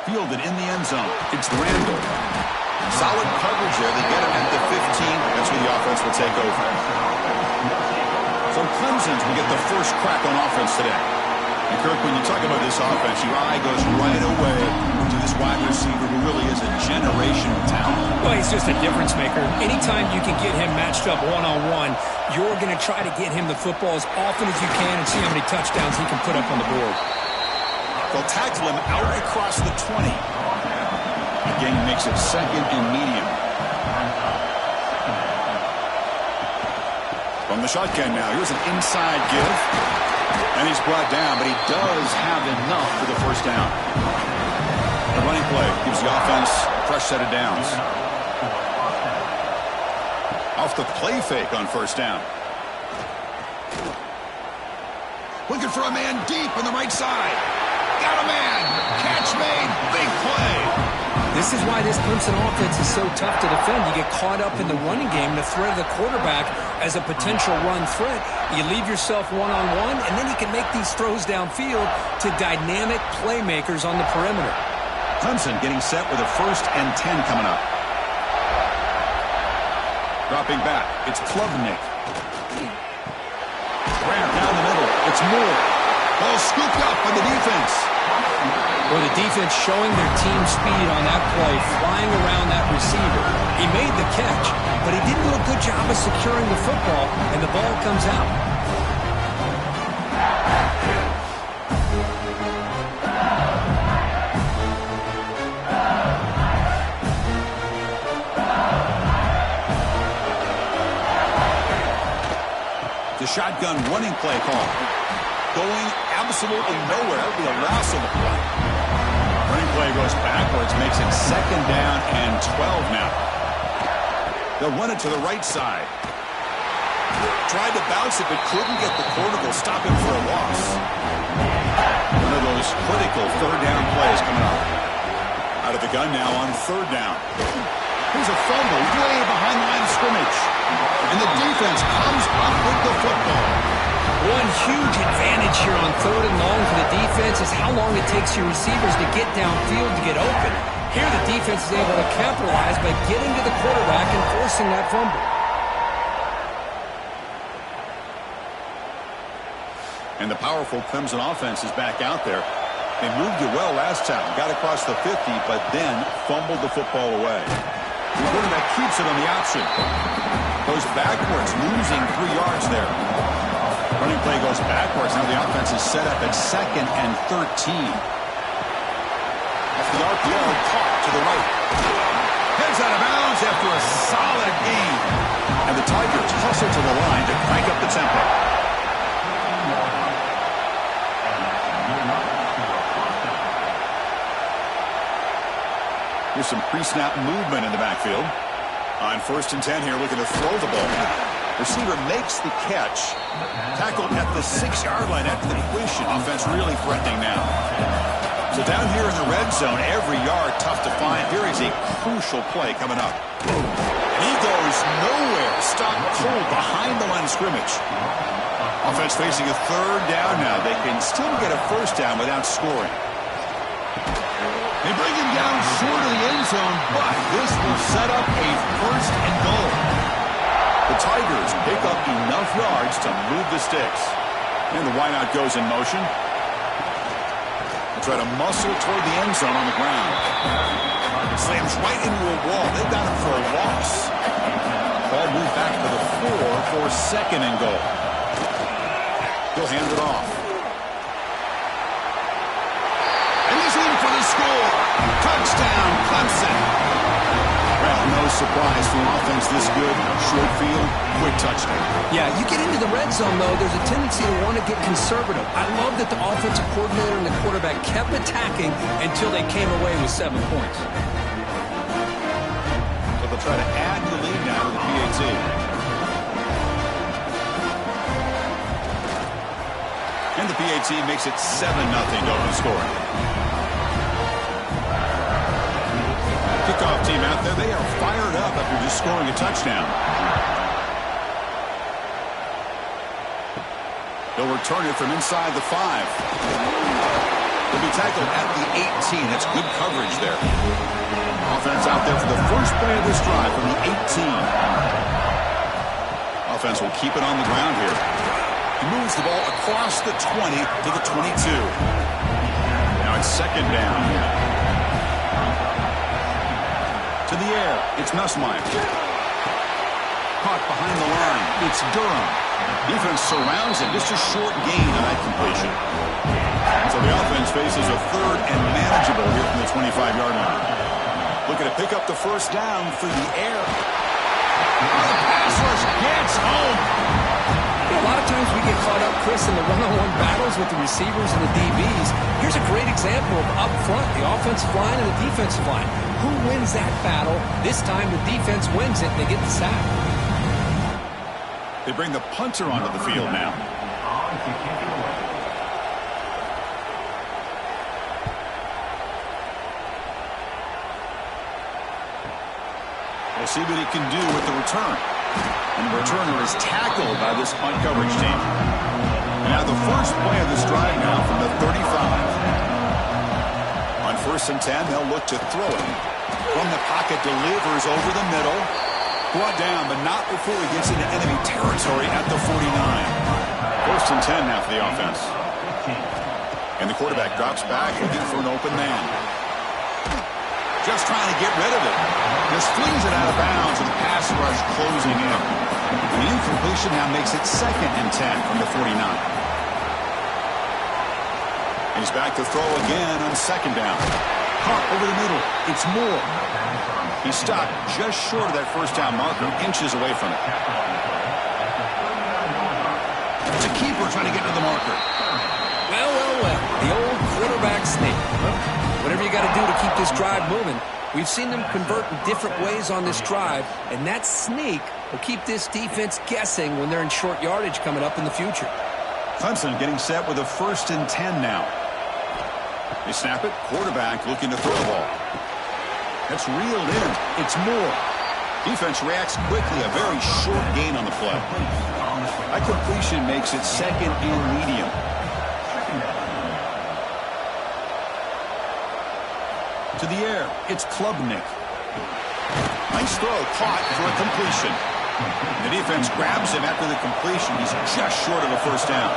Fielded in the end zone. It's Randall. Solid coverage there. They get him at the 15. That's where the offense will take over. So Clemson's will get the first crack on offense today. And Kirk, when you talk about this offense, your eye goes right away to this wide receiver who really is a generational talent. Well, he's just a difference maker. Anytime you can get him matched up one-on-one, you're going to try to get him the football as often as you can and see how many touchdowns he can put up on the board. They'll tackle him out across the 20. Again, he makes it second and medium. From the shotgun now, here's an inside give. And he's brought down, but he does have enough for the first down. The running play gives the offense a fresh set of downs. Off the play fake on first down. Looking for a man deep on the right side. Got a man. Catch made. Big play. This is why this Clemson offense is so tough to defend. You get caught up in the running game, the threat of the quarterback as a potential run threat. You leave yourself one-on-one, and then you can make these throws downfield to dynamic playmakers on the perimeter. Clemson getting set with a 1st and 10 coming up. Dropping back. It's Klubnik. Grant down the middle. It's Moore. Ball scooped up by the defense. Well, the defense showing their team speed on that play, flying around that receiver. He made the catch, but he didn't do a good job of securing the football, and the ball comes out. The shotgun running play call. Going absolutely nowhere. That would be a loss of the play. Running play goes backwards, makes it 2nd down and 12 now. They'll run it to the right side. Tried to bounce it, but couldn't get the corner. Will stop him for a loss. One of those critical 3rd down plays coming up. Out of the gun now on 3rd down. Here's a fumble way behind the line of scrimmage. And the defense comes up with the football. One huge advantage here on 3rd and long for the defense is how long it takes your receivers to get downfield to get open. Here the defense is able to capitalize by getting to the quarterback and forcing that fumble. And the powerful Clemson offense is back out there. They moved it well last time. Got across the 50, but then fumbled the football away. The quarterback keeps it on the option. Goes backwards, losing 3 yards there. Running play goes backwards. Now the offense is set up at 2nd and 13. Off the RPO, caught to the right. Heads out of bounds after a solid gain. And the Tigers hustle to the line to crank up the tempo. Here's some pre-snap movement in the backfield. On 1st and 10 here, looking to throw the ball. Receiver makes the catch. Tackled at the 6-yard line after the completion. Offense really threatening now. So down here in the red zone, every yard tough to find. Here is a crucial play coming up. And he goes nowhere. Stopped cold behind the line of scrimmage. Offense facing a 3rd down now. They can still get a 1st down without scoring. They bring him down short of the end zone, but this will set up a 1st and goal. The Tigers pick up enough yards to move the sticks. And the wideout goes in motion. They'll try to muscle toward the end zone on the ground. Slams right into a wall. They've got him for a loss. Ball moved back to the 4 for 2nd and goal. He'll hand it off. And he's in for the score. Touchdown, Clemson. Well, no surprise for an offense this good. Short field, quick touchdown. Yeah, you get into the red zone, though, there's a tendency to want to get conservative. I love that the offensive coordinator and the quarterback kept attacking until they came away with 7 points. So they'll try to add to the lead now to the PAT. And the PAT makes it 7-0 open scoring. Kickoff team out there, they are fired up after just scoring a touchdown. They'll return it from inside the 5. They'll be tackled at the 18. That's good coverage there. Offense out there for the first play of this drive from the 18. Offense will keep it on the ground here. He moves the ball across the 20 to the 22. Now it's second down. To the air, it's Nussmeier. Caught behind the line, it's Durham. Defense surrounds him, just a short gain on that completion. So the offense faces a third and manageable here from the 25-yard line. Looking to pick up the first down through the air. The pass rush gets home. A lot of times we get caught up, Chris, in the one-on-one battles with the receivers and the DBs. Here's a great example of up front, the offensive line and the defensive line. Who wins that battle? This time the defense wins it and they get the sack. They bring the punter onto the field now. We'll see what he can do with the return. And the returner is tackled by this punt coverage team. And now the first play of this drive now from the 35. On 1st and 10, they'll look to throw it. From the pocket, delivers over the middle. Brought down, but not before he gets into enemy territory at the 49. 1st and 10 now for the offense. And the quarterback drops back, looking for an open man. Just trying to get rid of it. Just flings it out of bounds, and the pass rush closing in. And the incompletion now makes it 2nd and 10 from the 49. And he's back to throw again on 2nd down. Caught over the middle. It's Moore. He stopped just short of that first down marker, inches away from it. It's a keeper trying to get to the marker. Well, the old quarterback sneak. Whatever you got to do to keep this drive moving. We've seen them convert in different ways on this drive, and that sneak will keep this defense guessing when they're in short yardage coming up in the future. Clemson getting set with a 1st and 10 now. They snap it. Quarterback looking to throw the ball. That's reeled in. It's Moore. Defense reacts quickly. A very short gain on the play. That completion makes it 2nd and medium. To the air, it's Klubnik. Nice throw, caught for a completion. The defense grabs him after the completion. He's just short of a first down.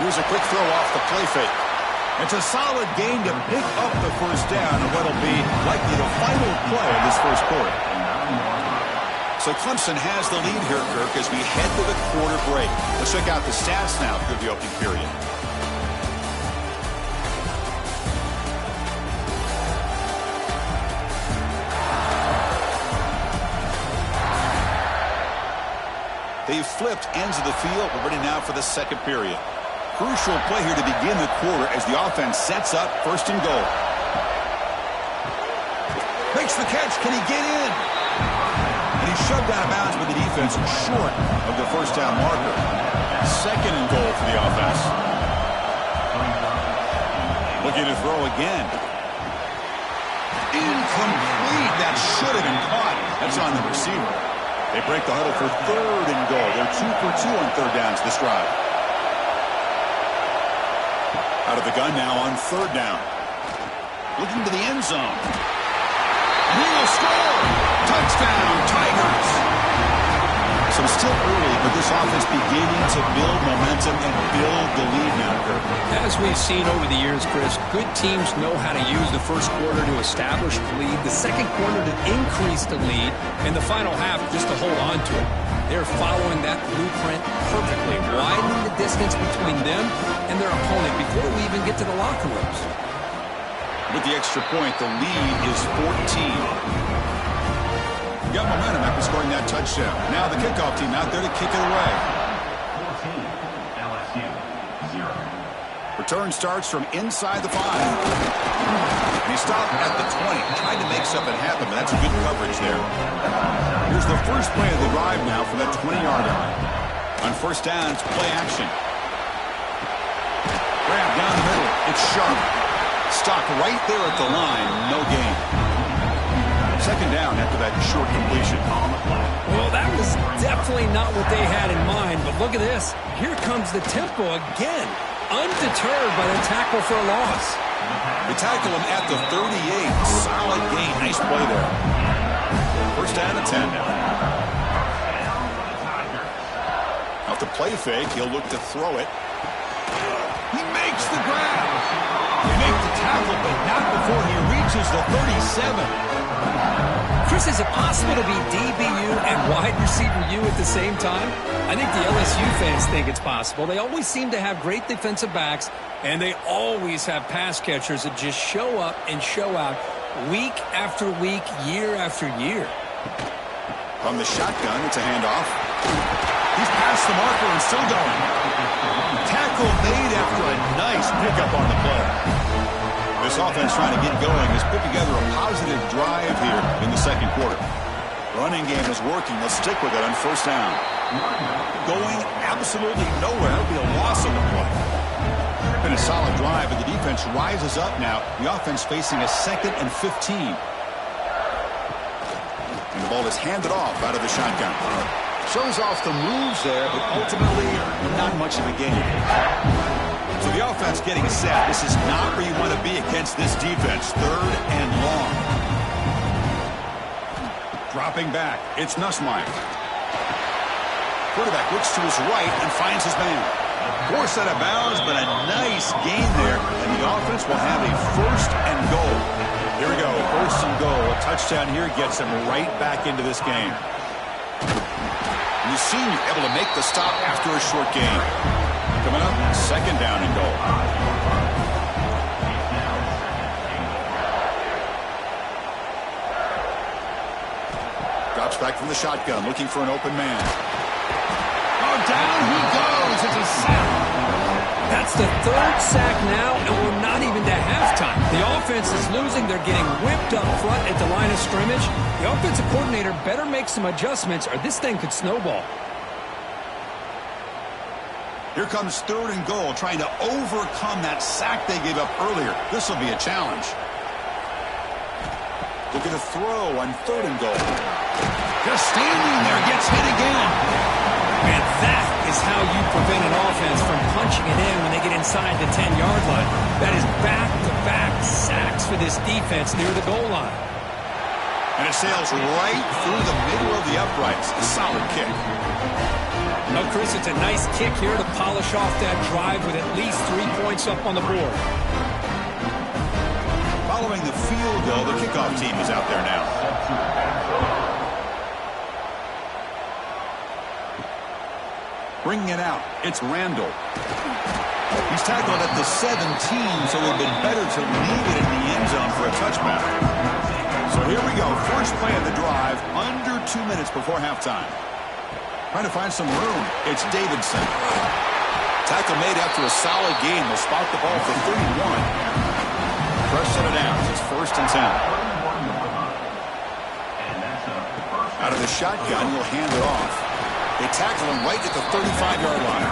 Here's a quick throw off the play fake. It's a solid gain to pick up the first down in what'll be likely the final play of this first quarter. So Clemson has the lead here, Kirk, as we head to the quarter break. Let's check out the stats now through the opening period. They've flipped ends of the field. We're ready now for the second period. Crucial play here to begin the quarter as the offense sets up 1st and goal. Makes the catch. Can he get in? And he's shoved out of bounds with the defense short of the first down marker. 2nd and goal for the offense. Looking to throw again. Incomplete. That should have been caught. That's on the receiver. They break the huddle for 3rd and goal. They're 2 for 2 on 3rd downs this drive. Out of the gun now on 3rd down. Looking to the end zone. And he will score. Touchdown, Tigers. So still early, but this offense beginning to build momentum and build the lead now, Kirk. As we've seen over the years, Chris, good teams know how to use the first quarter to establish the lead, the second quarter to increase the lead, and the final half just to hold on to it. They're following that blueprint perfectly, widening the distance between them and their opponent before we even get to the locker rooms. With the extra point, the lead is 14. Got momentum after scoring that touchdown. Now the kickoff team out there to kick it away. 14, LSU, 0. Return starts from inside the 5. And he stopped at the 20. Tried to make something happen, but that's good coverage there. Here's the first play of the drive now from that 20-yard line. On first down, it's play action. Grab down the middle. It's sharp. Stopped right there at the line. No gain. Second down after that short completion. Well, that was definitely not what they had in mind, but look at this. Here comes the tempo again. Undeterred by the tackle for a loss. They tackle him at the 38. Solid gain. Nice play there. First down and 10 now. Off the play fake, he'll look to throw it. He makes the grab. They make the tackle, but not before he reaches the 37. Chris, is it possible to be DBU and wide receiver U at the same time? I think the LSU fans think it's possible. They always seem to have great defensive backs, and they always have pass catchers that just show up and show out week after week, year after year. From the shotgun, it's a handoff. He's past the marker and still going. Tackle made after a nice pickup on the play. This offense trying to get going has put together a positive drive here in the second quarter. Running game is working. They'll stick with it on first down. Going absolutely nowhere. It'll be a loss on the play. Been a solid drive, but the defense rises up now. The offense facing a 2nd and 15. And the ball is handed off out of the shotgun. Shows off the moves there, but ultimately not much of a gain. So the offense getting set. This is not where you want to be against this defense. 3rd and long. Dropping back. It's Nussmeier. Quarterback looks to his right and finds his man. Forced out of bounds, but a nice gain there. And the offense will have a 1st and goal. Here we go. 1st and goal. A touchdown here gets him right back into this game. And the senior able to make the stop after a short gain. Coming up, 2nd down and goal. Drops back from the shotgun, looking for an open man. Oh, down he goes. It's a sack. That's the 3rd sack now, and we're not even to halftime. The offense is losing. They're getting whipped up front at the line of scrimmage. The offensive coordinator better make some adjustments, or this thing could snowball. Here comes 3rd and goal, trying to overcome that sack they gave up earlier. This will be a challenge. Look at the throw on 3rd and goal. Just standing there, gets hit again. And that is how you prevent an offense from punching it in when they get inside the 10-yard line. That is back-to-back sacks for this defense near the goal line. And it sails right through the middle of the uprights. A solid kick. Now, Chris, it's a nice kick here to polish off that drive with at least 3 points up on the board. Following the field goal, the kickoff team is out there now. Bringing it out, it's Randall. He's tackled at the 17, so it would have been better to leave it in the end zone for a touchback. So here we go, first play of the drive, under 2 minutes before halftime. Trying to find some room. It's Davidson. Tackle made after a solid game. Will spot the ball for 31. Fresh set of downs. It's 1st and 10. Out of the shotgun, he'll hand it off. They tackle him right at the 35-yard line.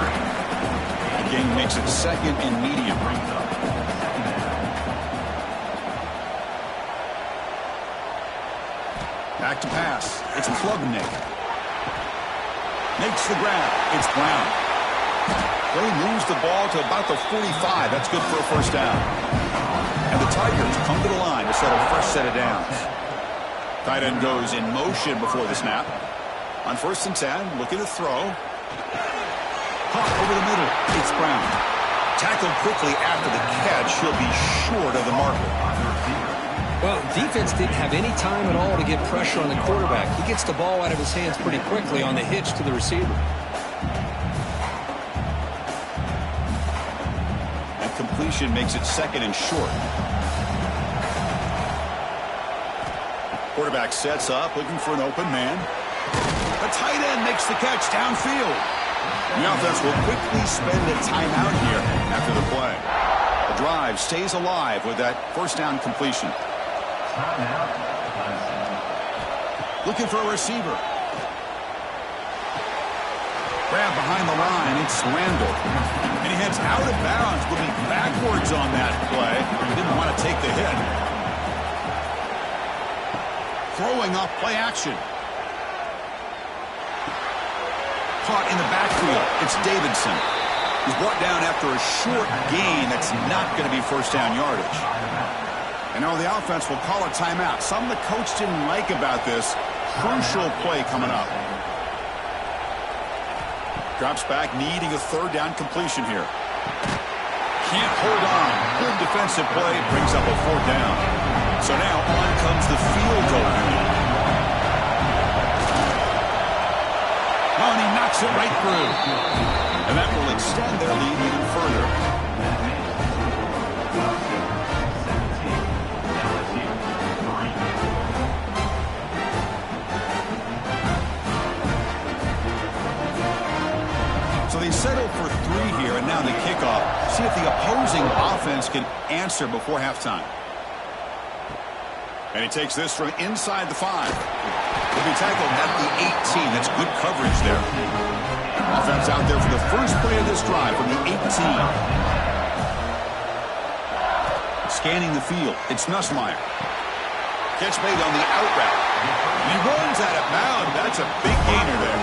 The game makes it 2nd and medium. Back to pass. It's Klubnik. Makes the grab. It's Brown. They moves the ball to about the 45. That's good for a 1st down. And the Tigers come to the line to set a fresh set of downs. Tight end goes in motion before the snap. On 1st and 10, looking to throw. Caught over the middle. It's Brown. Tackled quickly after the catch. He'll be short of the marker. Well, defense didn't have any time at all to get pressure on the quarterback. He gets the ball out of his hands pretty quickly on the hitch to the receiver. And completion makes it 2nd and short. Quarterback sets up, looking for an open man. The tight end makes the catch downfield. The offense will quickly spend a timeout here after the play. The drive stays alive with that first down completion. Looking for a receiver. Grab behind the line. It's Randall. And he heads out of bounds, moving backwards on that play. He didn't want to take the hit. Throwing off play action. Caught in the backfield. It's Davidson. He's brought down after a short gain that's not going to be first down yardage. And now the offense will call a timeout. Something the coach didn't like about this. Crucial play coming up. Drops back, needing a third down completion here. Can't hold on. Good defensive play. Brings up a fourth down. So now on comes the field goal unit. Oh, and he knocks it right through. And that will extend their lead even further. So they settle for 3 here, and now the kickoff. See if the opposing offense can answer before halftime. And he takes this from inside the 5. He'll be tackled at the 18. That's good coverage there. Offense out there for the first play of this drive from the 18. Scanning the field. It's Nussmeier. Catch made on the out route. And he runs out of bounds. That's a big gainer there.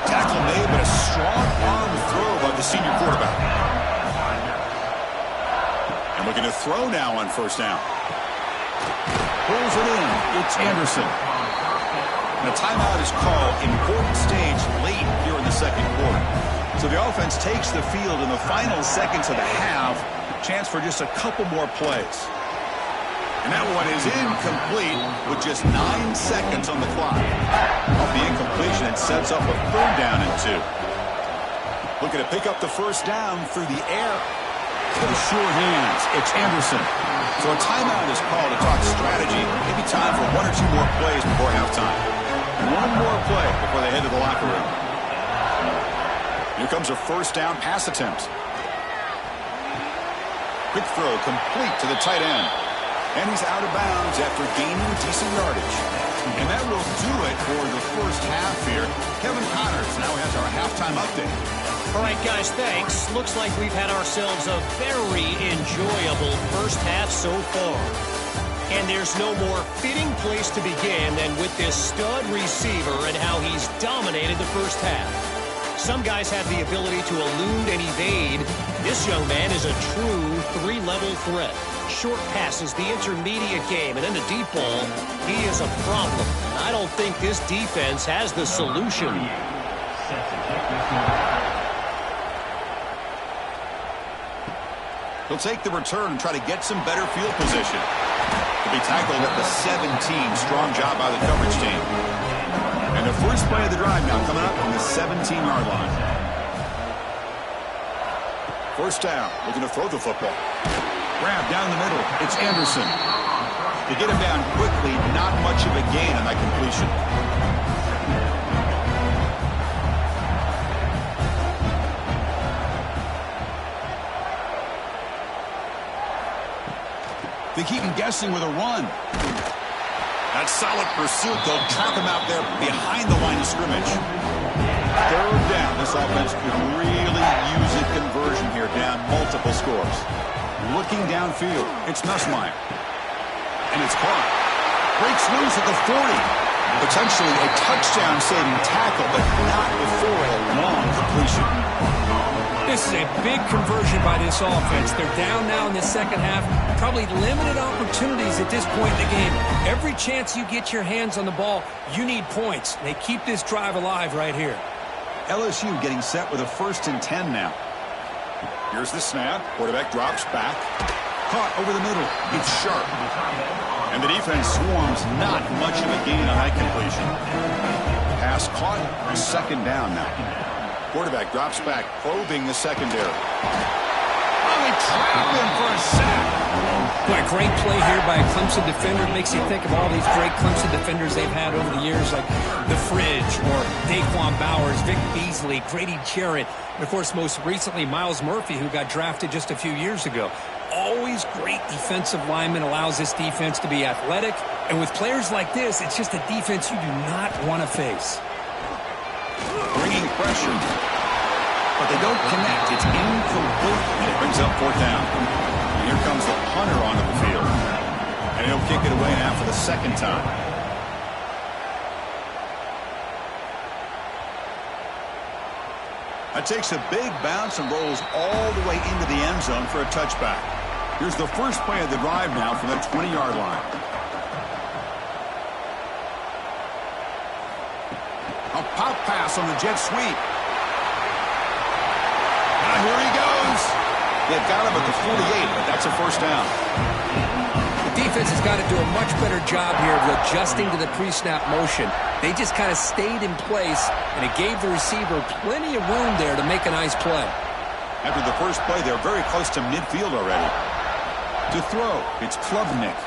Tackle made, but a strong arm throw by the senior quarterback. And looking to throw now on first down. Pulls it in. It's Anderson. And a timeout is called. Important stage late here in the second quarter. So the offense takes the field in the final seconds of the half. Chance for just a couple more plays. And that one is incomplete with just 9 seconds on the clock. Off the incompletion, it sets up a third down and 2. Looking to pick up the first down through the air. To the sure hands, it's Anderson. So a timeout is called to talk strategy. Maybe time for 1 or 2 more plays before halftime. 1 more play before they head to the locker room. Here comes a first down pass attempt. Quick throw complete to the tight end. And he's out of bounds after gaining decent yardage. And that will do it for the first half here. Kevin Connors now has our halftime update. All right, guys, thanks. Looks like we've had ourselves a very enjoyable first half so far. And there's no more fitting place to begin than with this stud receiver and how he's dominated the first half. Some guys have the ability to elude and evade. This young man is a true 3-level threat. Short passes, the intermediate game, and then the deep ball. He is a problem. I don't think this defense has the solution. He'll take the return and try to get some better field position. He'll be tackled at the 17. Strong job by the coverage team. And the first play of the drive now coming up on the 17-yard line. First down, looking to throw the football. Grab down the middle. It's Anderson. To get him down quickly, not much of a gain on that completion. They keep him guessing with a run. That solid pursuit. They'll trap him out there behind the line of scrimmage. Third down. This offense could really use a conversion here, down multiple scores. Looking downfield, it's Nussmeier. And it's caught. Breaks loose at the 40. Potentially a touchdown-saving tackle, but not before a long completion. This is a big conversion by this offense. They're down now in the second half. Probably limited opportunities at this point in the game. Every chance you get your hands on the ball, you need points. They keep this drive alive right here. LSU getting set with a 1st and 10 now. Here's the snap. Quarterback drops back. Caught over the middle. It's Sharp. And the defense swarms. Not much of a gain on that completion. Pass caught. Second down now. Quarterback drops back, probing the secondary. Oh, they trap him for a sack. Boy, a great play here by a Clemson defender. Makes you think of all these great Clemson defenders they've had over the years, like The Fridge or Daquan Bowers, Vic Beasley, Grady Jarrett, and, of course, most recently, Myles Murphy, who got drafted just a few years ago. Always great defensive lineman, allows this defense to be athletic. And with players like this, it's just a defense you do not want to face. Bringing pressure, but they don't connect. It's incomplete, and it brings up 4th down. And here comes the punter onto the field. And he'll kick it away now for the 2nd time. That takes a big bounce and rolls all the way into the end zone for a touchback. Here's the first play of the drive now from the 20-yard line. A pop pass on the jet sweep. And here he goes. They've got him at the 48, but that's a 1st down. The defense has got to do a much better job here of adjusting to the pre-snap motion. They just kind of stayed in place, and it gave the receiver plenty of room there to make a nice play. After the first play, they're very close to midfield already. To throw, it's Klubnik.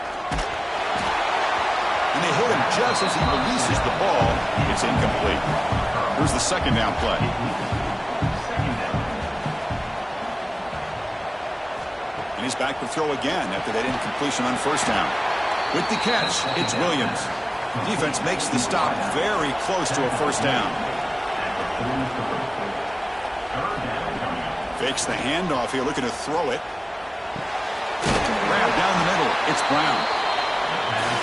And they hit him just as he releases the ball. It's incomplete. Here's the 2nd down play. And he's back to throw again after that incompletion on 1st down. With the catch, it's Williams. Defense makes the stop very close to a 1st down. Fakes the handoff here, looking to throw it. Grab down the middle. It's Brown.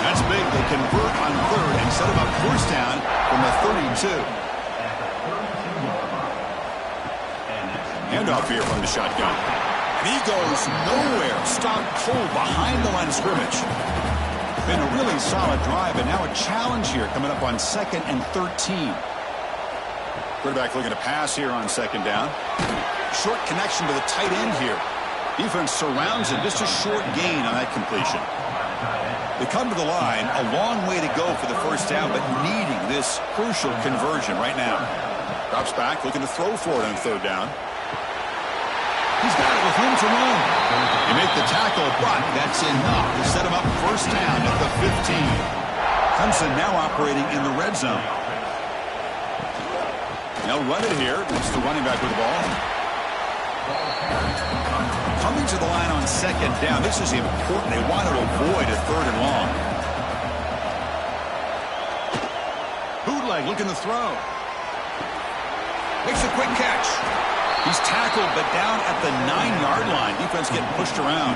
That's big. They convert on 3rd and set him up 1st down from the 32. Handoff here from the shotgun. And he goes nowhere. Stopped cold behind the line of scrimmage. Been a really solid drive, and now a challenge here coming up on 2nd and 13. Quarterback looking to pass here on 2nd down. Short connection to the tight end here. Defense surrounds him. Just a short gain on that completion. They come to the line. A long way to go for the 1st down, but needing this crucial conversion right now. Drops back, looking to throw for it on 3rd down. He's got it with room to run. They make the tackle, but that's enough to set him up 1st down at the 15. Clemson now operating in the red zone. They'll run it here. It's the running back with the ball. Coming to the line on 2nd down. This is important. They want to avoid a 3rd and long. Bootleg looking to throw. Makes a quick catch. He's tackled, but down at the 9-yard line. Defense getting pushed around.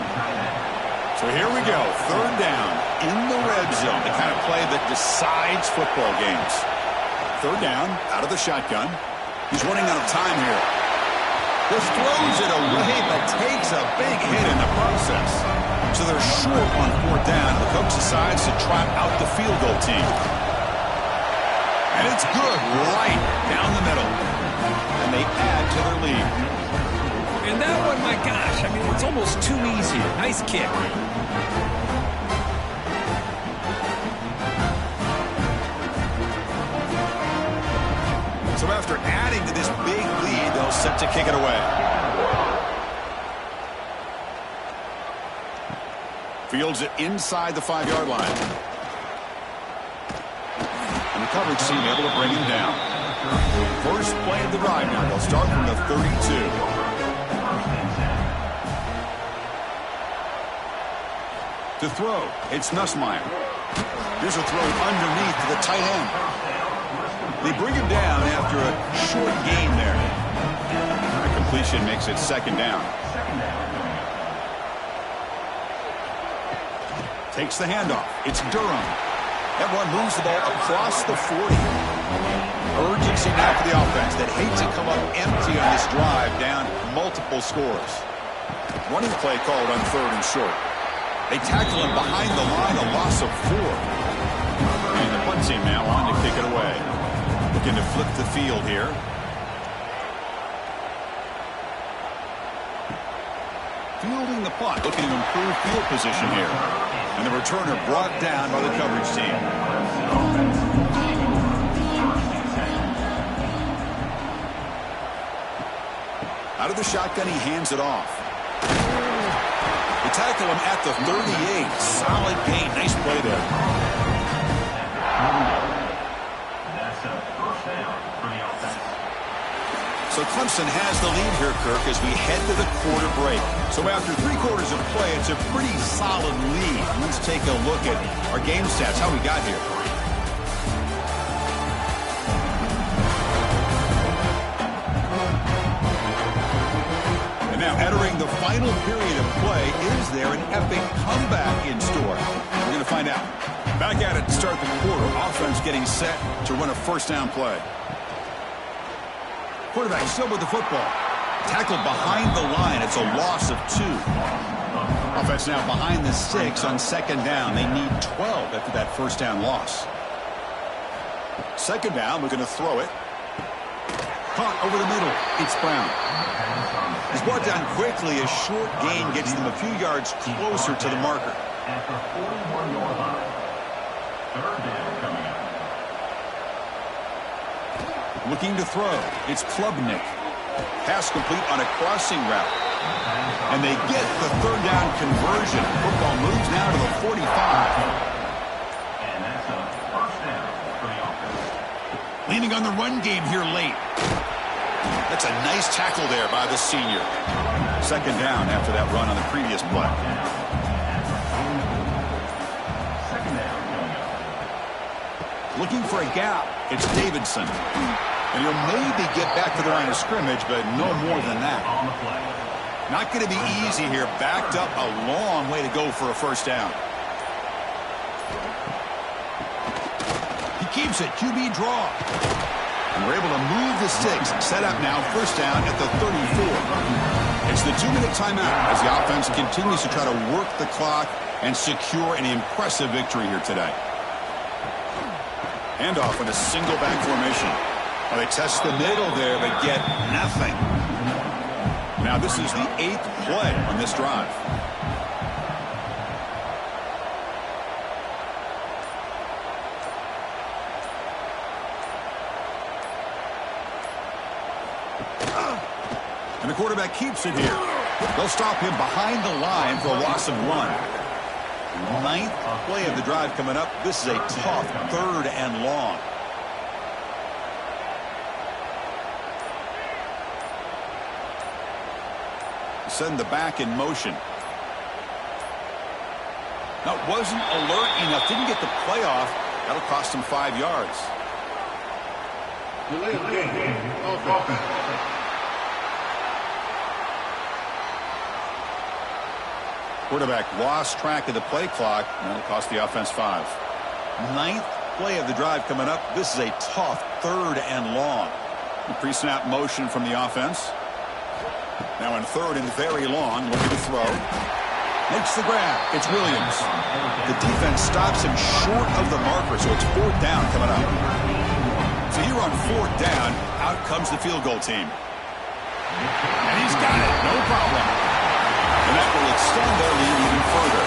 So here we go. 3rd down in the red zone. The kind of play that decides football games. 3rd down, out of the shotgun. He's running out of time here. Just throws it away, but takes a big hit in the process. So they're short on 4th down. The coach decides to trot out the field goal team. And it's good right down the middle. And they add to their lead. And that one, my gosh, I mean, it's almost too easy. Nice kick. So after adding to this big lead, they'll set to kick it away. Fields it inside the 5-yard line. And the coverage team able to bring him down. First play of the drive now. They'll start from the 32. To throw, it's Nussmeier. Here's a throw underneath to the tight end. They bring him down after a short gain there. The completion makes it 2nd down. Takes the handoff. It's Durham. That one moves the ball across the 40. Urgency now for the offense that hates to come up empty on this drive, down multiple scores. Running play called on 3rd and short. They tackle him behind the line, a loss of 4. And the punt team now on to kick it away. Looking to flip the field here. Fielding the punt, looking to improve field position here. And the returner brought down by the coverage team. Out of the shotgun, he hands it off. The tackle him at the 38. Solid gain. Nice play there. That's a first down for the offense. So Clemson has the lead here, Kirk, as we head to the quarter break. So after 3 quarters of play, it's a pretty solid lead. Let's take a look at our game stats, how we got here. And now entering the final period of play, is there an epic comeback in store? We're going to find out. Back at it to start the quarter. Offense getting set to run a first down play. Quarterback still with the football. Tackled behind the line. It's a loss of 2. Offense now behind the 6 on second down. They need 12 after that first down loss. Second down, we're going to throw it. Caught over the middle. It's Brown. He's brought down quickly. A short gain gets them a few yards closer to the marker. At the 41-yard line. Third down coming up. Looking to throw. It's Klubnik. Pass complete on a crossing route. And they get the third down conversion. Football moves now to the 45. And that's a first down for the offense. Leaning on the run game here late. That's a nice tackle there by the senior. Second down after that run on the previous play. Second down coming up. Looking for a gap. It's Davidson. And he'll maybe get back to the line of scrimmage, but no more than that. On the play. Not going to be easy here. Backed up a long way to go for a first down. He keeps it. QB draw. And we're able to move the sticks. Set up now. First down at the 34. It's the 2-minute timeout as the offense continues to try to work the clock and secure an impressive victory here today. Handoff in a single back formation. Well, they test the middle there, but get nothing. Now this is the 8th play on this drive. And the quarterback keeps it here. They'll stop him behind the line for a loss of 1. 9th play of the drive coming up. This is a tough third and long. Send the back in motion. Now, wasn't alert enough. Didn't get the play off. That'll cost him 5 yards. Quarterback lost track of the play clock, and that'll cost the offense 5. 9th play of the drive coming up. This is a tough third and long. The pre-snap motion from the offense. Now in third and very long, looking to throw. Makes the grab. It's Williams. The defense stops him short of the marker, so it's 4th down coming up. So here on 4th down, out comes the field goal team. And he's got it. No problem. And that will extend their lead even further.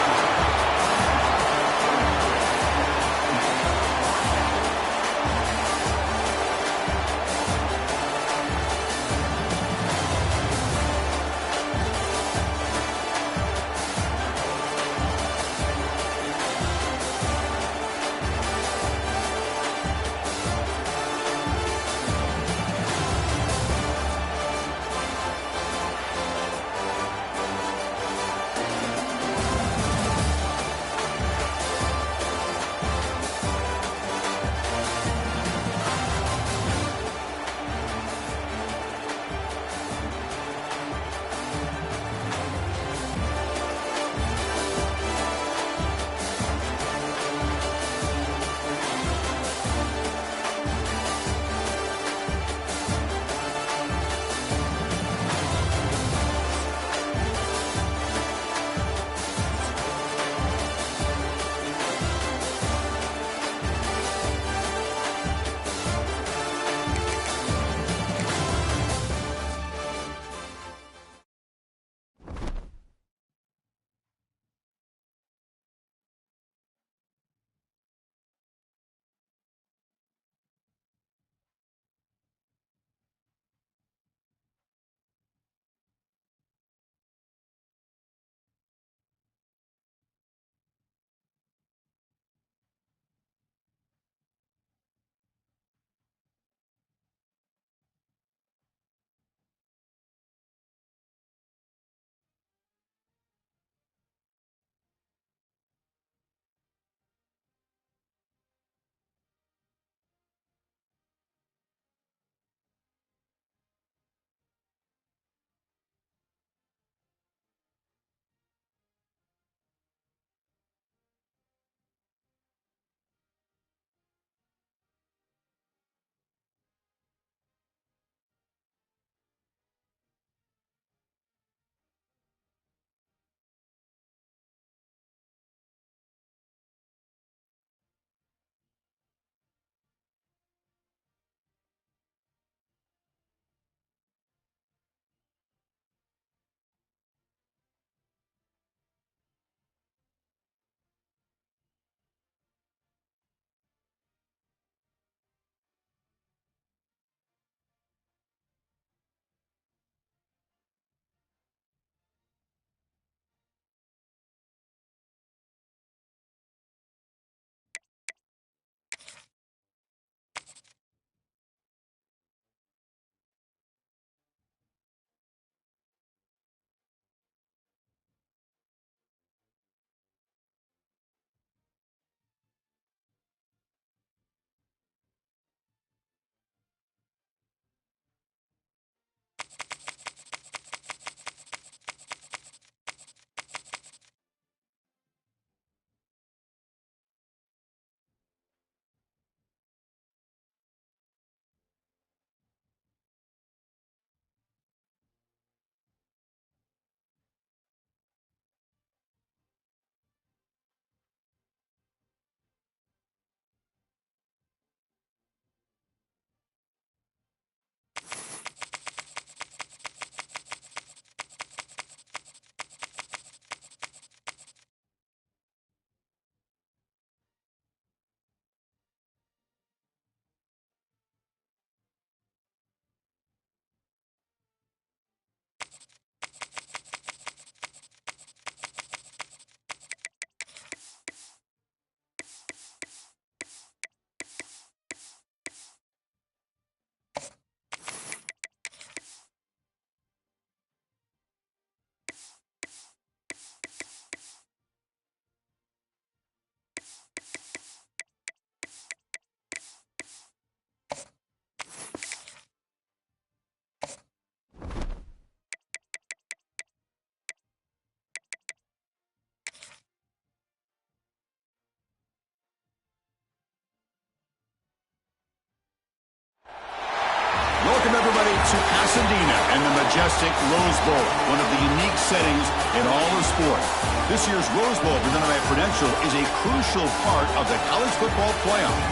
to Pasadena and the majestic Rose Bowl, one of the unique settings in all of sport. This year's Rose Bowl, presented by Prudential, is a crucial part of the college football playoff.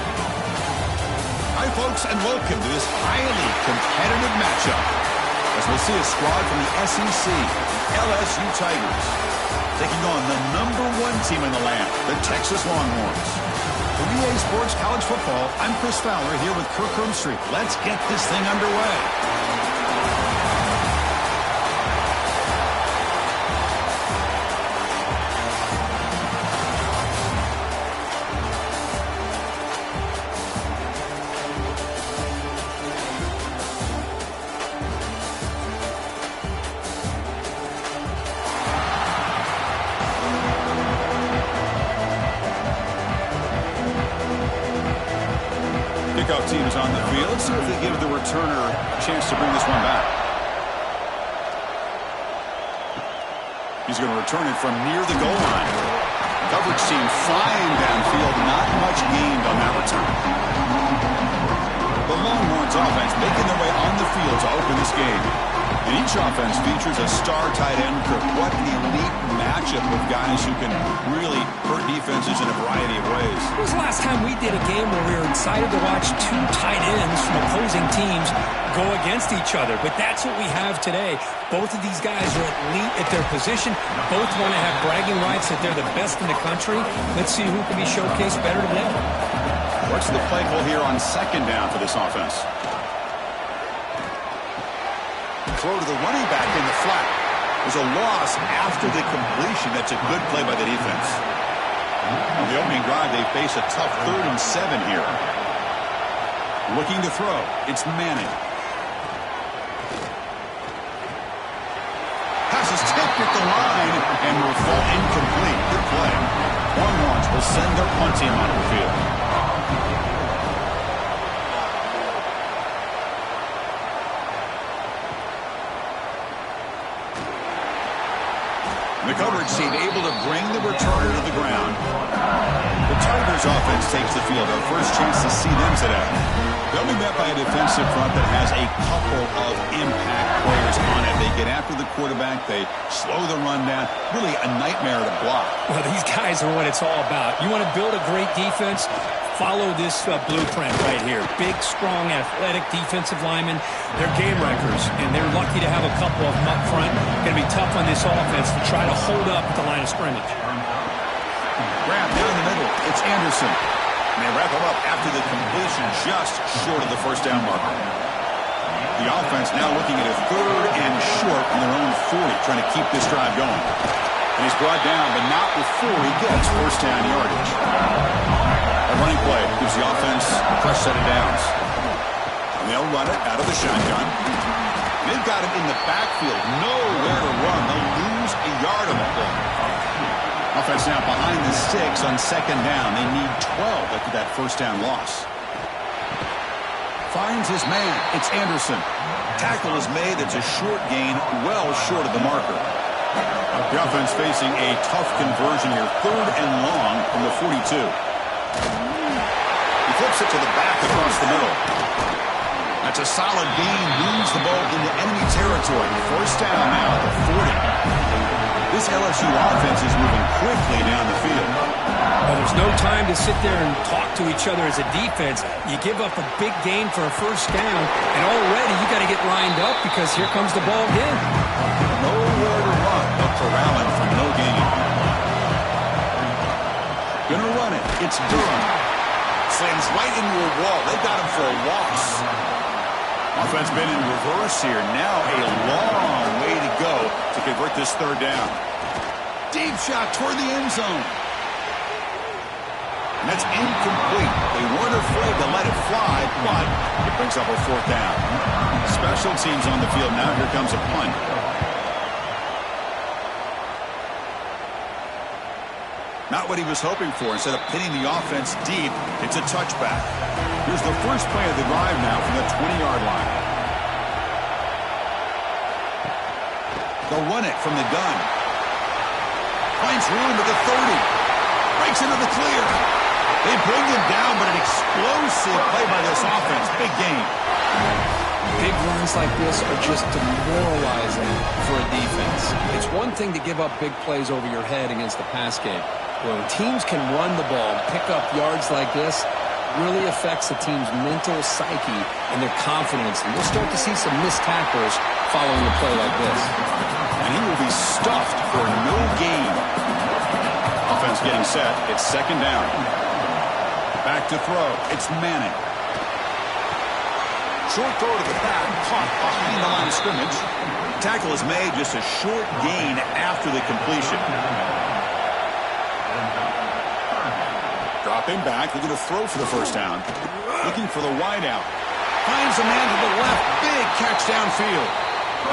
Hi, folks, and welcome to this highly competitive matchup, as we'll see a squad from the SEC, LSU Tigers, taking on the #1 team in the land, the Texas Longhorns. For EA Sports College Football, I'm Chris Fowler here with Kirk Herbstreit. Let's get this thing underway. Kickoff team is on the field. See if they give the returner a chance to bring this one back. He's going to return it from near the goal line. Coverage team flying downfield. Not much gained on that return. The Longhorns offense making their way on the field to open this game. And each offense features a star tight end. What an elite matchup of guys who can really hurt defenses in a variety of ways. When was the last time we did a game where we were excited to watch two tight ends from opposing teams go against each other? But that's what we have today. Both of these guys are elite at their position. Both want to have bragging rights that they're the best in the country. Let's see who can be showcased better than them. What's the play call here on second down for this offense? Throw to the running back in the flat. There's a loss after the completion. That's a good play by the defense. On the opening drive, they face a tough 3rd and 7 here. Looking to throw. It's Manning. Pass is tipped at the line and will fall incomplete. Good play. Longhorns will send their punt team onto the field. The coverage team able to bring the returner to the ground. The Tigers offense takes the field. Our first chance to see them today. They'll be met by a defensive front that has a couple of impact players on it. They get after the quarterback. They slow the run down. Really a nightmare to block. Well, these guys are what it's all about. You want to build a great defense? Follow this blueprint right here. Big, strong, athletic defensive linemen. They're game wreckers, and they're lucky to have a couple of them up front. Going to be tough on this offense to try to hold up at the line of scrimmage. Grab down the middle. It's Anderson. And they wrap him up after the completion, just short of the first down marker. The offense now looking at a 3rd and short on their own 40, trying to keep this drive going. And he's brought down, but not before he gets first down yardage. A running play gives the offense a fresh set of downs. And they'll run it out of the shotgun. They've got it in the backfield. Nowhere to run. They'll lose a yard on the play. Offense now behind the 6 on second down. They need 12 after that first down loss. Finds his man. It's Anderson. Tackle is made. It's a short gain, well short of the marker. The offense facing a tough conversion here. 3rd and long from the 42. He flips it to the back across the middle. That's a solid gain. Moves the ball into enemy territory. First down now at the 40. This LSU offense is moving quickly down the field. Well, there's no time to sit there and talk to each other as a defense. You give up a big gain for a first down, and already you got to get lined up because here comes the ball again. Nowhere to run, but corralling for no gain. Gonna run it. It's Durham. Slams right into a wall. They got him for a loss. Offense been in reverse here. Now a long way to go to convert this 3rd down. Deep shot toward the end zone. And that's incomplete. They weren't afraid to let it fly, but it brings up a 4th down. Special teams on the field. Now here comes a punt. Not what he was hoping for. Instead of pinning the offense deep, it's a touchback. Here's the first play of the drive now from the 20-yard line. They'll run it from the gun. Finds room at the 30. Breaks into the clear. They bring him down, but an explosive play by this offense. Big game. Big runs like this are just demoralizing for a defense. It's one thing to give up big plays over your head against the pass game. When teams can run the ball and pick up yards like this, really affects the team's mental psyche and their confidence. And we'll start to see some missed tackles following a play like this. And he will be stuffed for no gain. Offense getting set. It's second down. Back to throw. It's Manning. Short throw to the back, caught behind the line of scrimmage. Tackle is made, just a short gain after the completion. Dropping back, looking to throw for the first down. Looking for the wideout. Finds a man to the left, big catch downfield.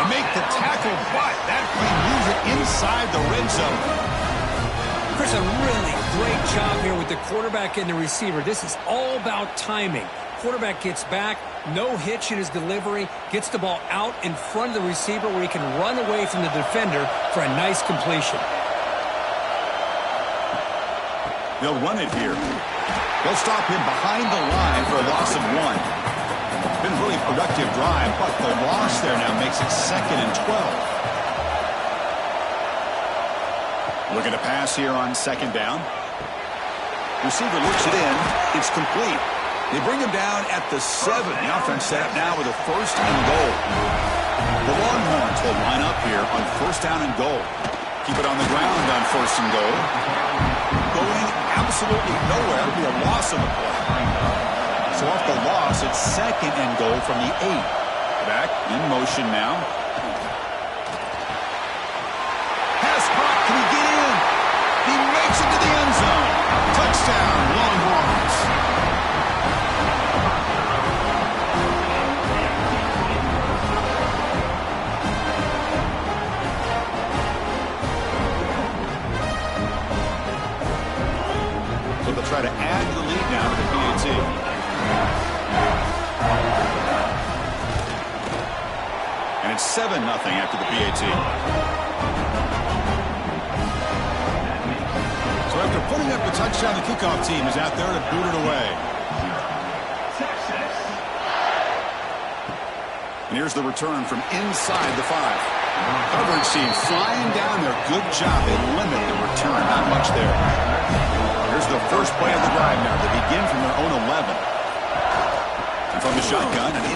And make the tackle, but that play moves it inside the red zone. Chris, a really great job here with the quarterback and the receiver. This is all about timing. Quarterback gets back, no hitch in his delivery, gets the ball out in front of the receiver where he can run away from the defender for a nice completion. They'll run it here. They'll stop him behind the line for a loss of 1. Been a really productive drive, but the loss there now makes it 2nd and 12. Looking to pass here on second down. Receiver looks it in. It's complete. They bring him down at the 7. The offense set up now with a 1st and goal. The Longhorns will line up here on 1st down and goal. Keep it on the ground on 1st and goal. Going absolutely nowhere. It'll be a loss on the play. So off the loss, it's 2nd and goal from the 8. Back in motion now. Pass caught. Can he get in? He makes it to the end zone. Touchdown, Longhorns. So they'll try to add to the lead now to the PAT. And it's 7-0 after the PAT. So after putting up a touchdown, the kickoff team is out there to boot it away. And here's the return from inside the 5. Coverage team flying down there. Good job. They limit the return. Not much there. Here's the first play of the drive now. They begin from their own 11. And from the shotgun, an